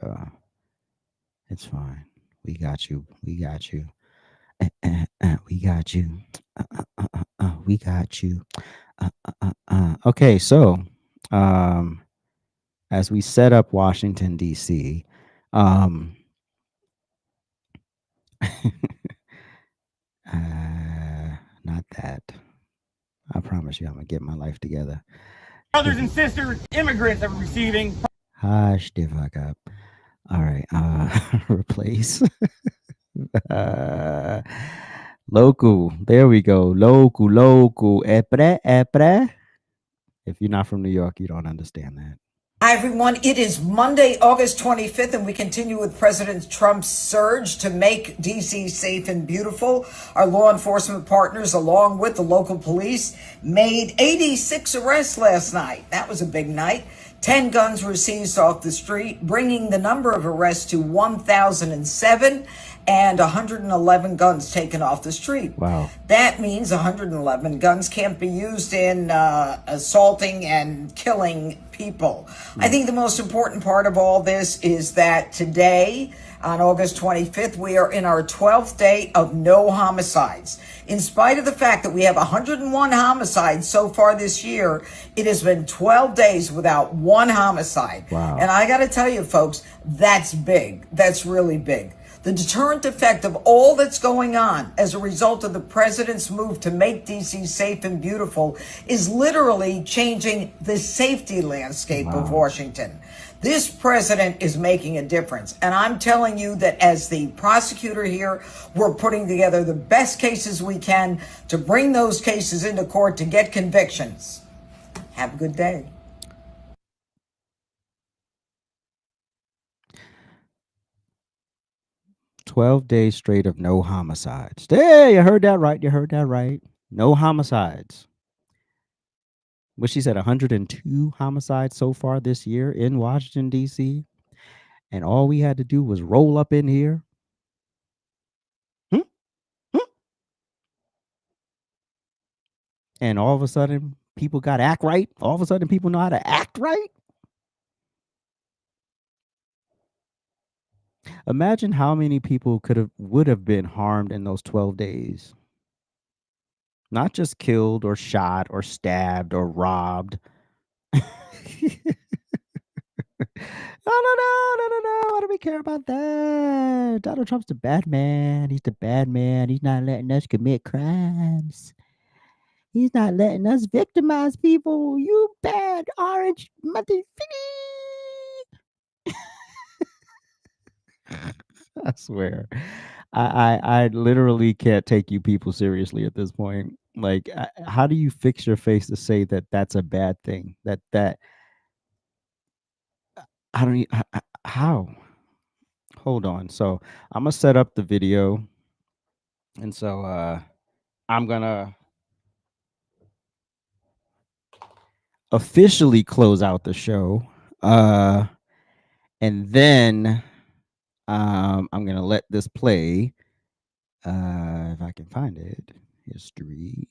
It's fine. We got you. We got you. We got you. We got you. Okay, so as we set up Washington, D.C., not that. I promise you I'm going to get my life together. Brothers and sisters, immigrants are receiving. Hush the fuck up. All right, replace. Local. There we go. Local. Epre. If you're not from New York, you don't understand that. Hi, everyone. It is Monday, August 25th, and we continue with President Trump's surge to make D.C. safe and beautiful. Our law enforcement partners, along with the local police, made 86 arrests last night. That was a big night. 10 guns were seized off the street, bringing the number of arrests to 1,007 and 111 guns taken off the street. Wow. That means 111 guns can't be used in assaulting and killing people. I think the most important part of all this is that today, on August 25th, we are in our 12th day of no homicides. In spite of the fact that we have 101 homicides so far this year, it has been 12 days without one homicide. Wow. And I got to tell you, folks, that's big. That's really big. The deterrent effect of all that's going on as a result of the president's move to make D.C. safe and beautiful is literally changing the safety landscape of Washington. This president is making a difference. And I'm telling you that as the prosecutor here, we're putting together the best cases we can to bring those cases into court to get convictions. Have a good day. "12 days straight of no homicides." Hey, you heard that right. You heard that right. No homicides. What she said, 102 homicides so far this year in Washington, D.C. And all we had to do was roll up in here. And all of a sudden, people got to act right. All of a sudden, people know how to act right. Imagine how many people would have been harmed in those 12 days. Not just killed or shot or stabbed or robbed. No. Why do we care about that? Donald Trump's the bad man. He's the bad man. He's not letting us commit crimes. He's not letting us victimize people. You bad orange motherfucker. I swear. I literally can't take you people seriously at this point. Like, how do you fix your face to say that that's a bad thing? That I don't. How? Hold on. So I'm gonna set up the video, and so I'm gonna officially close out the show, and then I'm gonna let this play. If I can find it, history.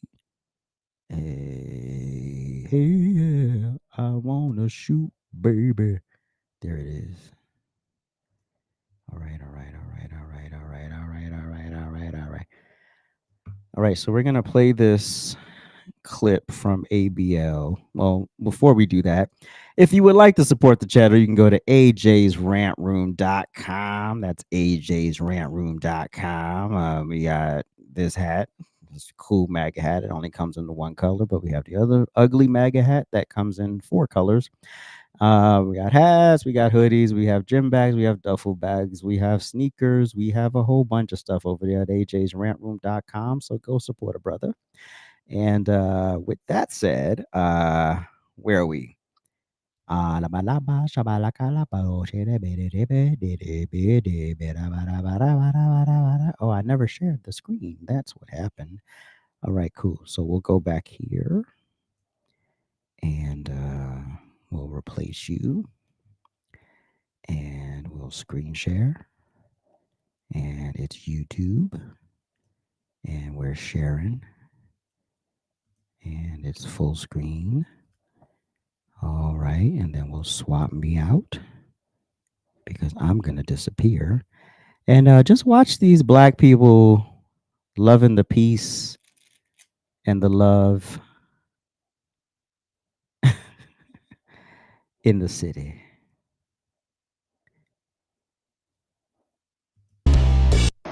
Hey, hey, yeah, I wanna shoot, baby. There it is. All right, all right, all right, all right, all right, all right, all right, all right, all right. All right, so we're gonna play this clip from ABL. Well, before we do that, if you would like to support the channel, you can go to ajsrantroom.com. That's ajsrantroom.com. We got this hat. This cool MAGA hat. It only comes in the one color, but we have the other ugly MAGA hat that comes in 4 colors. We got hats, we got hoodies, we have gym bags, we have duffel bags, we have sneakers, we have a whole bunch of stuff over there at ajsrantroom.com. So go support a brother. And with that said, where are we? Oh, I never shared the screen. That's what happened. All right, cool. So we'll go back here and we'll replace you and we'll screen share. And it's YouTube. And we're sharing. And it's full screen. All right, and then we'll swap me out because I'm going to disappear. And just watch these black people loving the peace and the love in the city.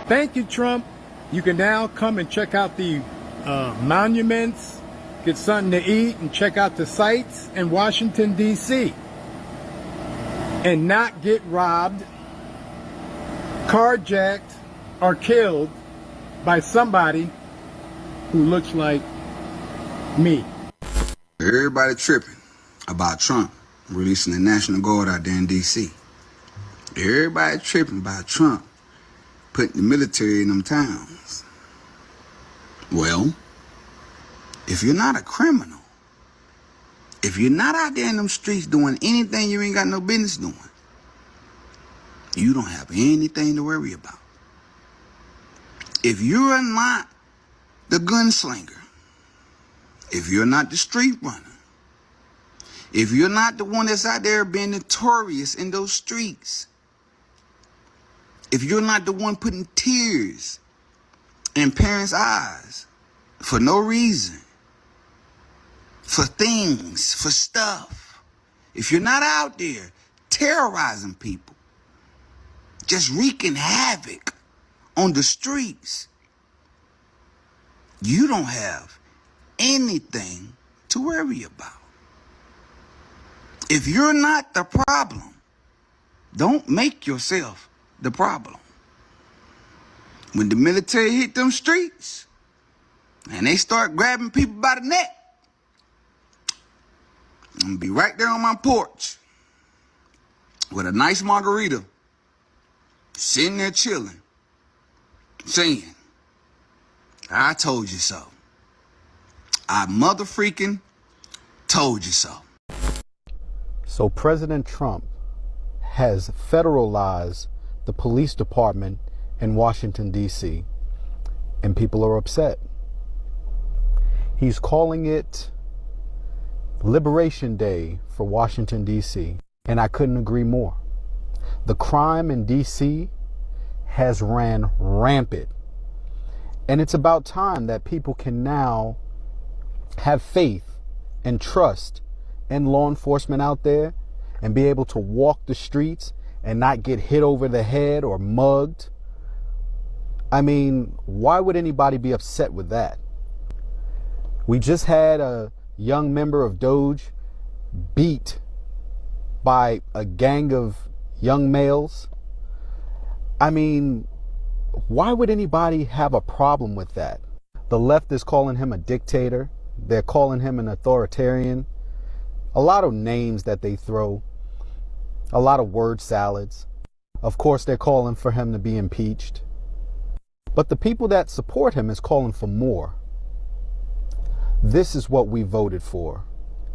Thank you, Trump. You can now come and check out the monuments, get something to eat, and check out the sights in Washington, D.C. and not get robbed, carjacked, or killed by somebody who looks like me. Everybody tripping about Trump releasing the National Guard out there in D.C. Everybody tripping about Trump putting the military in them towns. Well, if you're not a criminal, if you're not out there in them streets doing anything you ain't got no business doing, you don't have anything to worry about. If you're not the gunslinger, if you're not the street runner, if you're not the one that's out there being notorious in those streets, if you're not the one putting tears in parents' eyes for no reason, for things, for stuff, if you're not out there terrorizing people, just wreaking havoc on the streets, you don't have anything to worry about. If you're not the problem, don't make yourself the problem. When the military hit them streets and they start grabbing people by the neck, I'm gonna be right there on my porch with a nice margarita, sitting there chilling, saying, I told you so. I motherfreaking told you so. So President Trump has federalized the police department in Washington, D.C., and people are upset. He's calling it Liberation Day for Washington, D.C., and I couldn't agree more. The crime in D.C. has ran rampant, and it's about time that people can now have faith and trust in law enforcement out there and be able to walk the streets and not get hit over the head or mugged. I mean, why would anybody be upset with that? We just had a young member of Doge beat by a gang of young males. I mean, why would anybody have a problem with that? The left is calling him a dictator. They're calling him an authoritarian. A lot of names that they throw. A lot of word salads. Of course, they're calling for him to be impeached. But the people that support him is calling for more. This is what we voted for.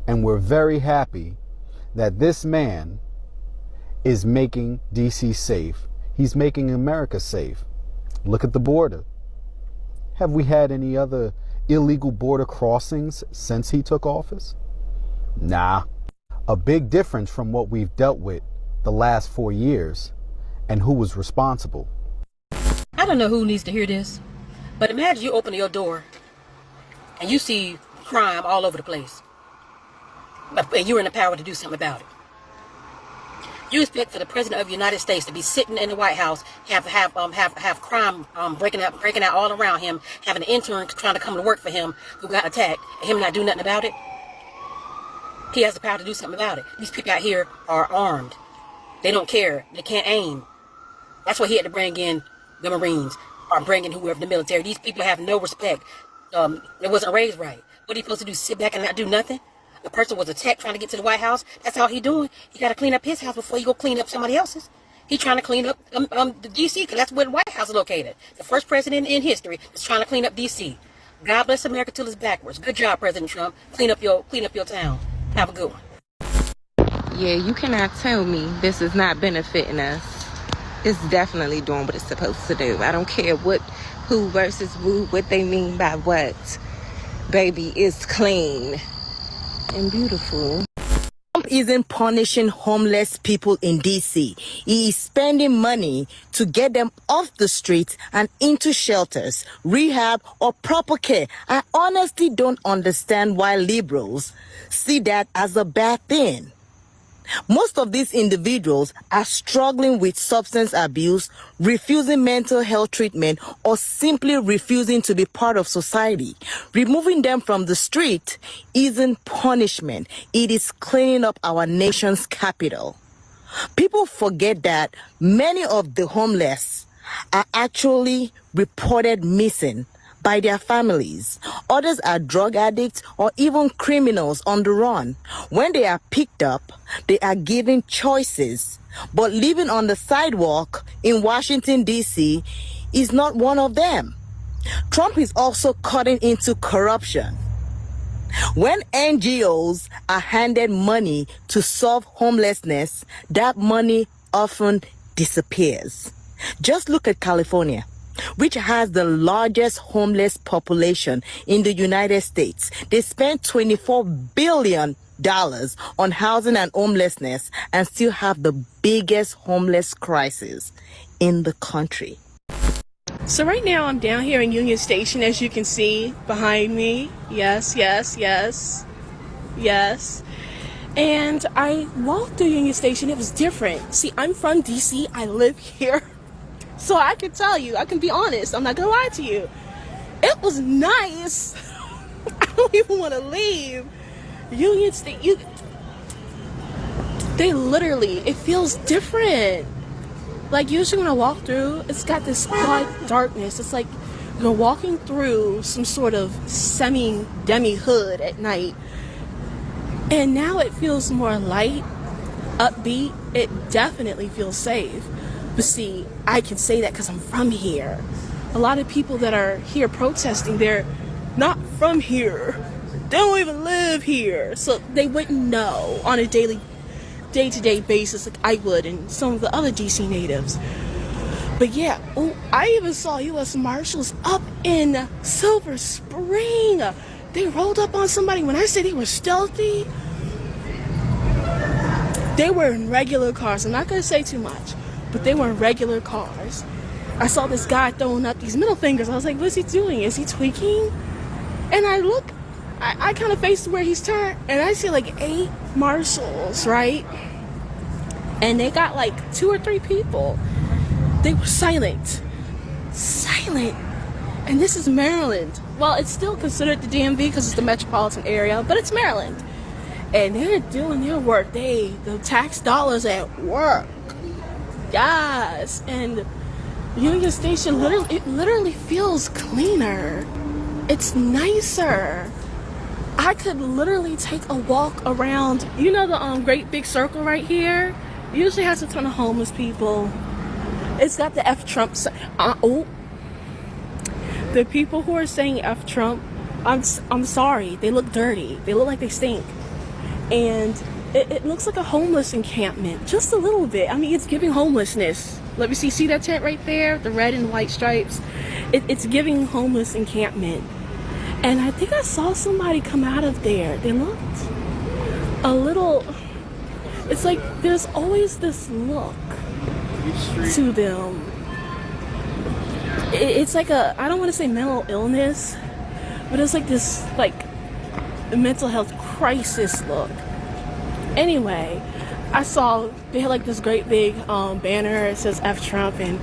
And we're very happy that this man is making DC safe. He's making America safe. Look at the border. Have we had any other illegal border crossings since he took office? Nah. A big difference from what we've dealt with the last 4 years and who was responsible. I don't know who needs to hear this, but imagine you open your door and you see crime all over the place, and you're in the power to do something about it. You expect for the President of the United States to be sitting in the White House, have crime breaking out all around him, having an intern trying to come to work for him who got attacked, and him not do nothing about it? He has the power to do something about it. These people out here are armed. They don't care. They can't aim. That's why he had to bring in the Marines, or bring in whoever, the military. These people have no respect. It wasn't raised right. What are you supposed to do? Sit back and not do nothing? The person was attacked trying to get to the White House. That's all he doing. He got to clean up his house before you go clean up somebody else's. He trying to clean up the D.C. because that's where the White House is located. The first president in history is trying to clean up D.C. God bless America till it's backwards. Good job, President Trump. Clean up your town. Have a good one. Yeah, you cannot tell me this is not benefiting us. It's definitely doing what it's supposed to do. I don't care who versus who, what they mean by what. Baby, it's clean and beautiful. Trump isn't punishing homeless people in DC. He is spending money to get them off the streets and into shelters, rehab, or proper care. I honestly don't understand why liberals see that as a bad thing. Most of these individuals are struggling with substance abuse, refusing mental health treatment, or simply refusing to be part of society. Removing them from the street isn't punishment. It is cleaning up our nation's capital. People forget that many of the homeless are actually reported missing by their families. Others are drug addicts or even criminals on the run. When they are picked up, they are given choices. But living on the sidewalk in Washington, D.C. is not one of them. Trump is also cutting into corruption. When NGOs are handed money to solve homelessness, that money often disappears. Just look at California, which has the largest homeless population in the United States. They spent $24 billion on housing and homelessness and still have the biggest homeless crisis in the country. So right now I'm down here in Union Station, as you can see behind me. Yes. And I walked through Union Station. It was different. See, I'm from DC. I live here. So I can tell you, I can be honest. I'm not gonna lie to you. It was nice. I don't even want to leave. Union State, they literally, it feels different. Like usually when I walk through, it's got this quiet darkness. It's like you're walking through some sort of demi hood at night. And now it feels more light, upbeat. It definitely feels safe. But see, I can say that because I'm from here. A lot of people that are here protesting, they're not from here. They don't even live here. So they wouldn't know on a day-to-day basis like I would and some of the other DC natives. But yeah, I even saw U.S. Marshals up in Silver Spring. They rolled up on somebody. When I say they were stealthy, they were in regular cars. I'm not going to say too much, but they were in regular cars. I saw this guy throwing up these middle fingers. I was like, what's he doing? Is he tweaking? And I look, I kind of faced where he's turned, and I see like 8 marshals, right? And they got like 2 or 3 people. They were silent. And this is Maryland. Well, it's still considered the DMV because it's the metropolitan area, but it's Maryland. And they're doing their work. The tax dollars at work. Yes. And Union Station literally feels cleaner. It's nicer. I could literally take a walk around, you know, the great big circle right here? It usually has a ton of homeless people. It's got the F Trump the people who are saying F Trump, I'm sorry, they look dirty. They look like they stink. And it looks like a homeless encampment, just a little bit. I mean, it's giving homelessness. Let me see that tent right there, the red and white stripes. It's giving homeless encampment. And I think I saw somebody come out of there. They looked a little, it's like there's always this look to them. It's like I don't want to say mental illness, but it's like this mental health crisis look. Anyway, I saw they had like this great big banner. It says F Trump, and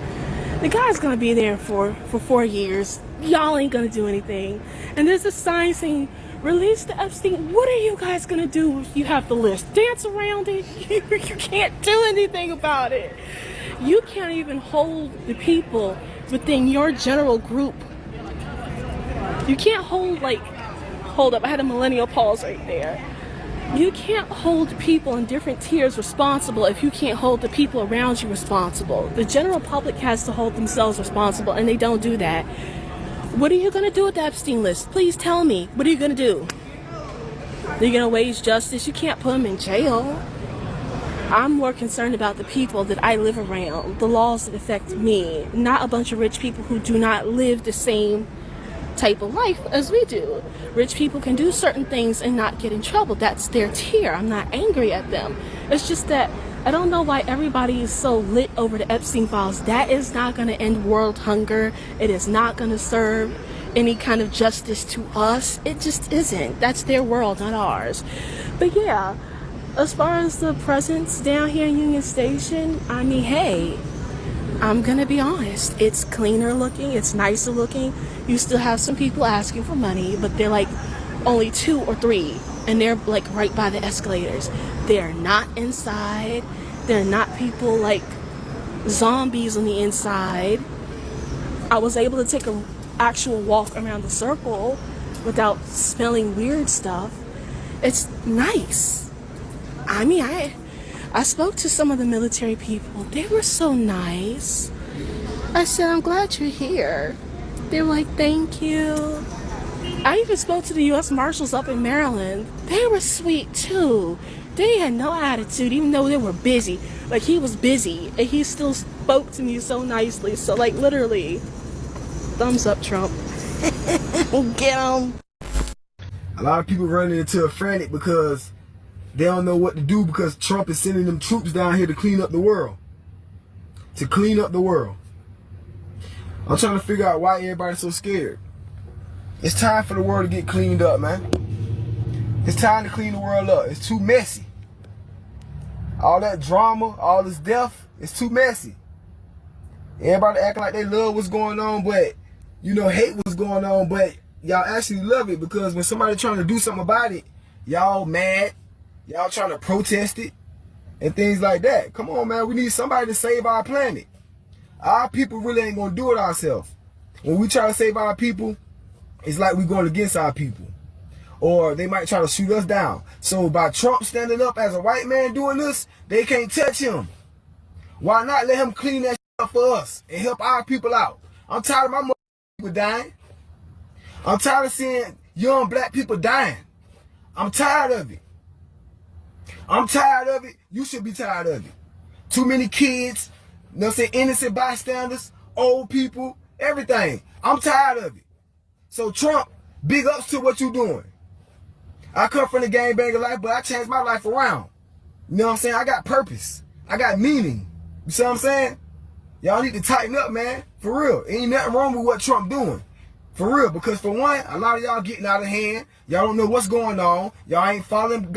the guy's gonna be there for 4 years. Y'all ain't gonna do anything. And there's a sign saying, release the Epstein. What are you guys gonna do if you have the list? Dance around it? You can't do anything about it. You can't even hold the people within your general group. You can't hold up, I had a millennial pause right there. You can't hold people in different tiers responsible if you can't hold the people around you responsible. The general public has to hold themselves responsible, and they don't do that. What are you going to do with the Epstein list? Please tell me. What are you going to do? Are you going to wage justice? You can't put them in jail. I'm more concerned about the people that I live around, the laws that affect me, not a bunch of rich people who do not live the same type of life as we do. Rich people can do certain things and not get in trouble. That's their tier. I'm not angry at them. It's just that I don't know why everybody is so lit over the Epstein files. That is not going to end world hunger. It is not going to serve any kind of justice to us. It just isn't. That's their world, not ours. But yeah, as far as the presence down here in Union Station, I mean, hey, I'm gonna be honest, it's cleaner looking, it's nicer looking. You still have some people asking for money, but they're like only 2 or 3, and they're like right by the escalators. They're not inside. They're not people like zombies on the inside. I was able to take an actual walk around the circle without smelling weird stuff. It's nice. I mean, I spoke to some of the military people. They were so nice. I said, I'm glad you're here. They were like, thank you. I even spoke to the U.S. Marshals up in Maryland. They were sweet too. They had no attitude, even though they were busy. Like, he was busy, and he still spoke to me so nicely. So, like, literally, thumbs up, Trump. Get him. A lot of people running into a frantic because they don't know what to do because Trump is sending them troops down here to clean up the world. To clean up the world. I'm trying to figure out why everybody's so scared. It's time for the world to get cleaned up, man. It's time to clean the world up. It's too messy. All that drama, all this death, it's too messy. Everybody acting like they love what's going on, but, you know, hate what's going on, but y'all actually love it because when somebody trying to do something about it, y'all mad. Y'all trying to protest it and things like that. Come on, man. We need somebody to save our planet. Our people really ain't going to do it ourselves. When we try to save our people, it's like we're going against our people. Or they might try to shoot us down. So by Trump standing up as a white man doing this, they can't touch him. Why not let him clean that shit up for us and help our people out? I'm tired of my people dying. I'm tired of seeing young black people dying. I'm tired of it. I'm tired of it. You should be tired of it. Too many kids, you know what I'm saying, innocent bystanders, old people, everything. I'm tired of it. So Trump, big ups to what you doing. I come from the gangbanger life, but I changed my life around. You know what I'm saying? I got purpose. I got meaning. You see what I'm saying? Y'all need to tighten up, man. For real. Ain't nothing wrong with what Trump doing. For real. Because for one, a lot of y'all getting out of hand. Y'all don't know what's going on. Y'all ain't following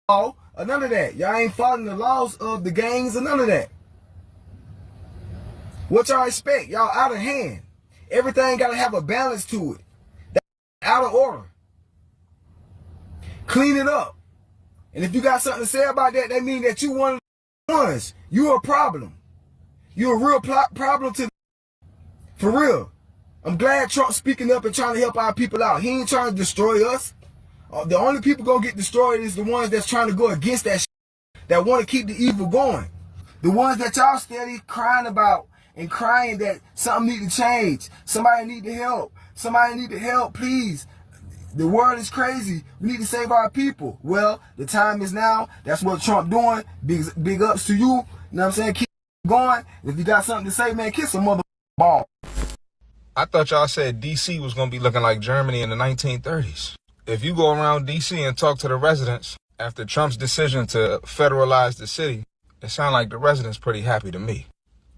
law or none of that. Y'all ain't following the laws of the gangs or none of that. What y'all expect? Y'all out of hand. Everything got to have a balance to it. That's out of order. Clean it up. And if you got something to say about that, that means that you one of the ones. You're a problem. You're a real problem to For real. I'm glad Trump's speaking up and trying to help our people out. He ain't trying to destroy us. The only people gonna get destroyed is the ones that's trying to go against that shit, that want to keep the evil going. The ones that y'all steady crying about and crying that something need to change. Somebody need to help. Somebody need to help, please. The world is crazy. We need to save our people. Well, the time is now. That's what Trump doing. Big ups to you. You know what I'm saying? Keep going. If you got something to say, man, kiss a mother ball. I thought y'all said D.C. was going to be looking like Germany in the 1930s. If you go around D.C. and talk to the residents after Trump's decision to federalize the city, it sounds like the residents pretty happy to me.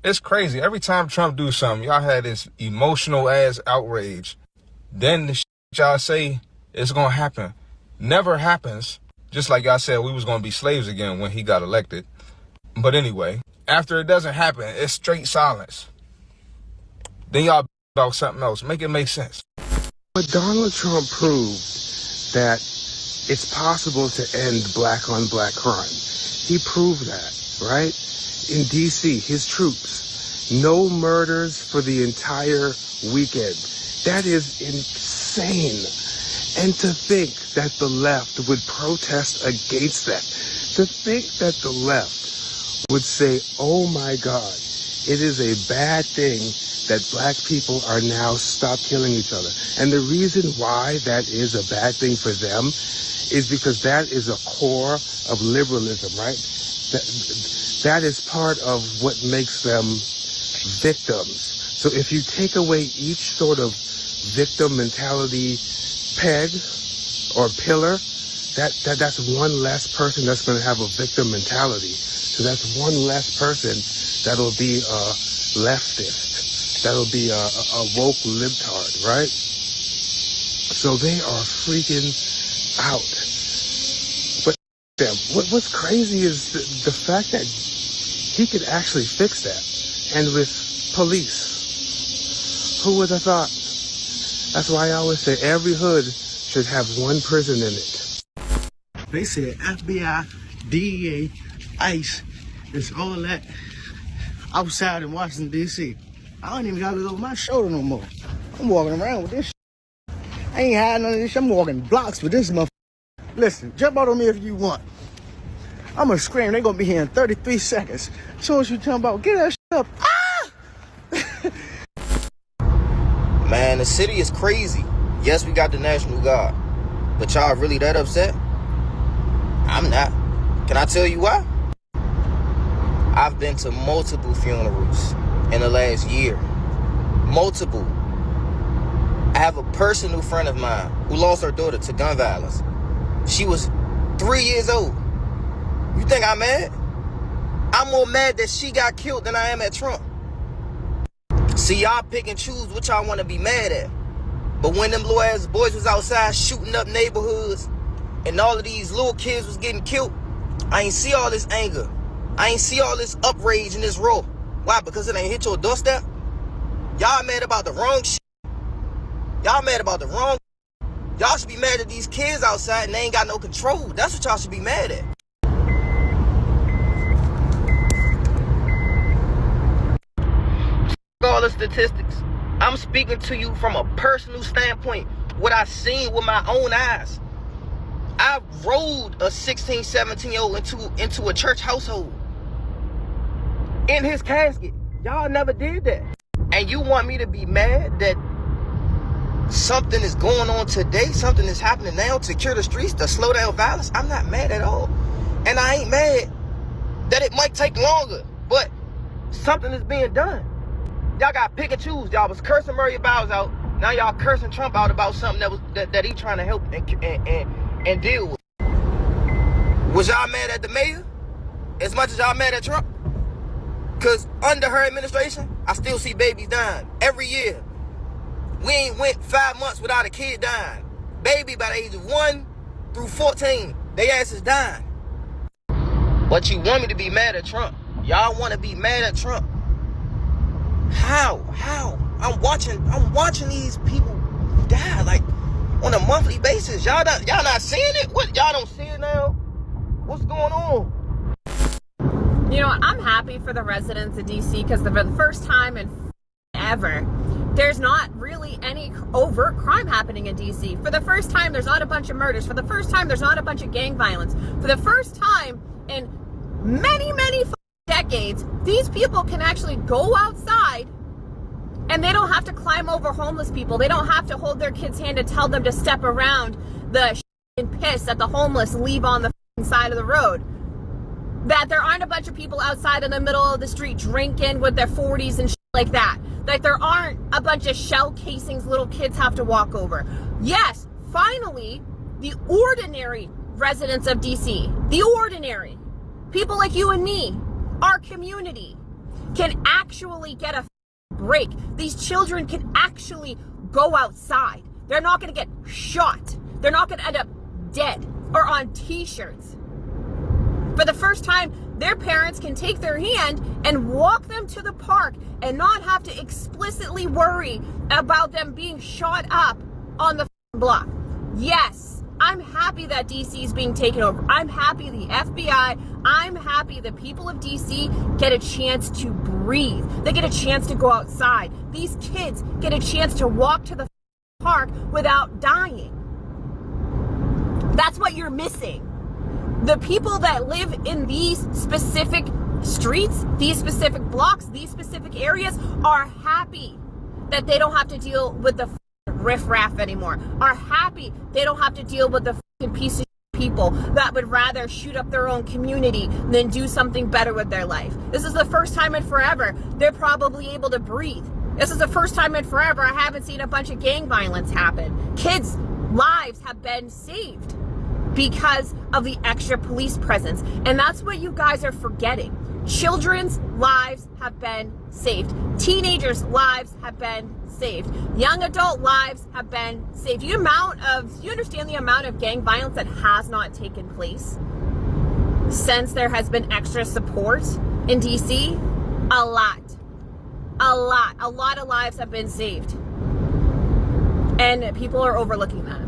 It's crazy. Every time Trump do something, y'all had this emotional ass outrage. Then the shit y'all say it's going to happen never happens. Just like y'all said we was going to be slaves again when he got elected. But anyway, after it doesn't happen, it's straight silence. Then y'all about something else. Make it make sense. But Donald Trump proved that it's possible to end black on black crime. He proved that, right? In D.C., his troops, no murders for the entire weekend. That is insane. And to think that the left would protest against that, to think that the left would say, oh my God, it is a bad thing that black people are now stop killing each other. And the reason why that is a bad thing for them is because that is a core of liberalism, right? That is part of what makes them victims. So if you take away each sort of victim mentality peg or pillar, that's one less person that's going to have a victim mentality. So that's one less person that'll be a leftist. That'll be a woke libtard, right? So they are freaking out. But what's crazy is the fact that he could actually fix that. And with police, who would have thought? That's why I always say every hood should have one prison in it. They said FBI, DEA, ICE, it's all that outside in Washington, D.C. I don't even got to look over my shoulder no more. I'm walking around with this shit. I ain't hiding none of this shit. I'm walking blocks with this motherfucker. Listen, jump out on me if you want. I'm gonna scream. They're gonna be here in 33 seconds. As soon as you jump out, get that shit up. Man, the city is crazy. Yes, we got the National Guard. But y'all really that upset? I'm not. Can I tell you why? I've been to multiple funerals in the last year. Multiple. I have a personal friend of mine who lost her daughter to gun violence. She was 3 years old. You think I'm mad? I'm more mad that she got killed than I am at Trump. See, y'all pick and choose what y'all want to be mad at. But when them little ass boys was outside shooting up neighborhoods and all of these little kids was getting killed, I ain't see all this anger. I ain't see all this outrage in this row. Why? Because it ain't hit your doorstep? Y'all mad about the wrong shit. Y'all mad about the wrong. Y'all should be mad at these kids outside and they ain't got no control. That's what y'all should be mad at. All the statistics. I'm speaking to you from a personal standpoint. What I seen with my own eyes. I rode a 16, 17-year-old into a church household. In his casket. Y'all never did that. And you want me to be mad that something is going on today, something is happening now to cure the streets, to slow down violence? I'm not mad at all. And I ain't mad that it might take longer, but something is being done. Y'all got pick and choose. Y'all was cursing Murray Bowers out. Now y'all cursing Trump out about something that he trying to help and deal with. Was y'all mad at the mayor as much as y'all mad at Trump? Because under her administration, I still see babies dying every year. We ain't went 5 months without a kid dying. Baby by the age of 1 through 14, they asses dying. But you want me to be mad at Trump. Y'all want to be mad at Trump. How? I'm watching these people die like on a monthly basis. Y'all not seeing it? What, y'all don't see it now? What's going on? You know, I'm happy for the residents of DC because for the first time in ever, there's not really any overt crime happening in DC. For the first time, there's not a bunch of murders. For the first time, there's not a bunch of gang violence. For the first time in many, many decades, these people can actually go outside and they don't have to climb over homeless people. They don't have to hold their kids' hand and tell them to step around the shit and piss that the homeless leave on the side of the road. That there aren't a bunch of people outside in the middle of the street drinking with their 40s and shit like that. Like there aren't a bunch of shell casings little kids have to walk over. Yes, finally, the ordinary residents of DC, the ordinary, people like you and me, our community, can actually get a break. These children can actually go outside. They're not going to get shot. They're not going to end up dead or on t-shirts. For the first time, their parents can take their hand and walk them to the park and not have to explicitly worry about them being shot up on the block. Yes, I'm happy that DC is being taken over. I'm happy the FBI, I'm happy the people of DC get a chance to breathe. They get a chance to go outside. These kids get a chance to walk to the park without dying. That's what you're missing. The people that live in these specific streets, these specific blocks, these specific areas are happy that they don't have to deal with the riffraff anymore, are happy they don't have to deal with the piece of people that would rather shoot up their own community than do something better with their life. This is the first time in forever they're probably able to breathe. This is the first time in forever I haven't seen a bunch of gang violence happen. Kids' lives have been saved because of the extra police presence. And that's what you guys are forgetting. Children's lives have been saved. Teenagers' lives have been saved. Young adult lives have been saved. Do you understand the amount of gang violence that has not taken place since there has been extra support in DC? A lot. A lot of lives have been saved. And people are overlooking that.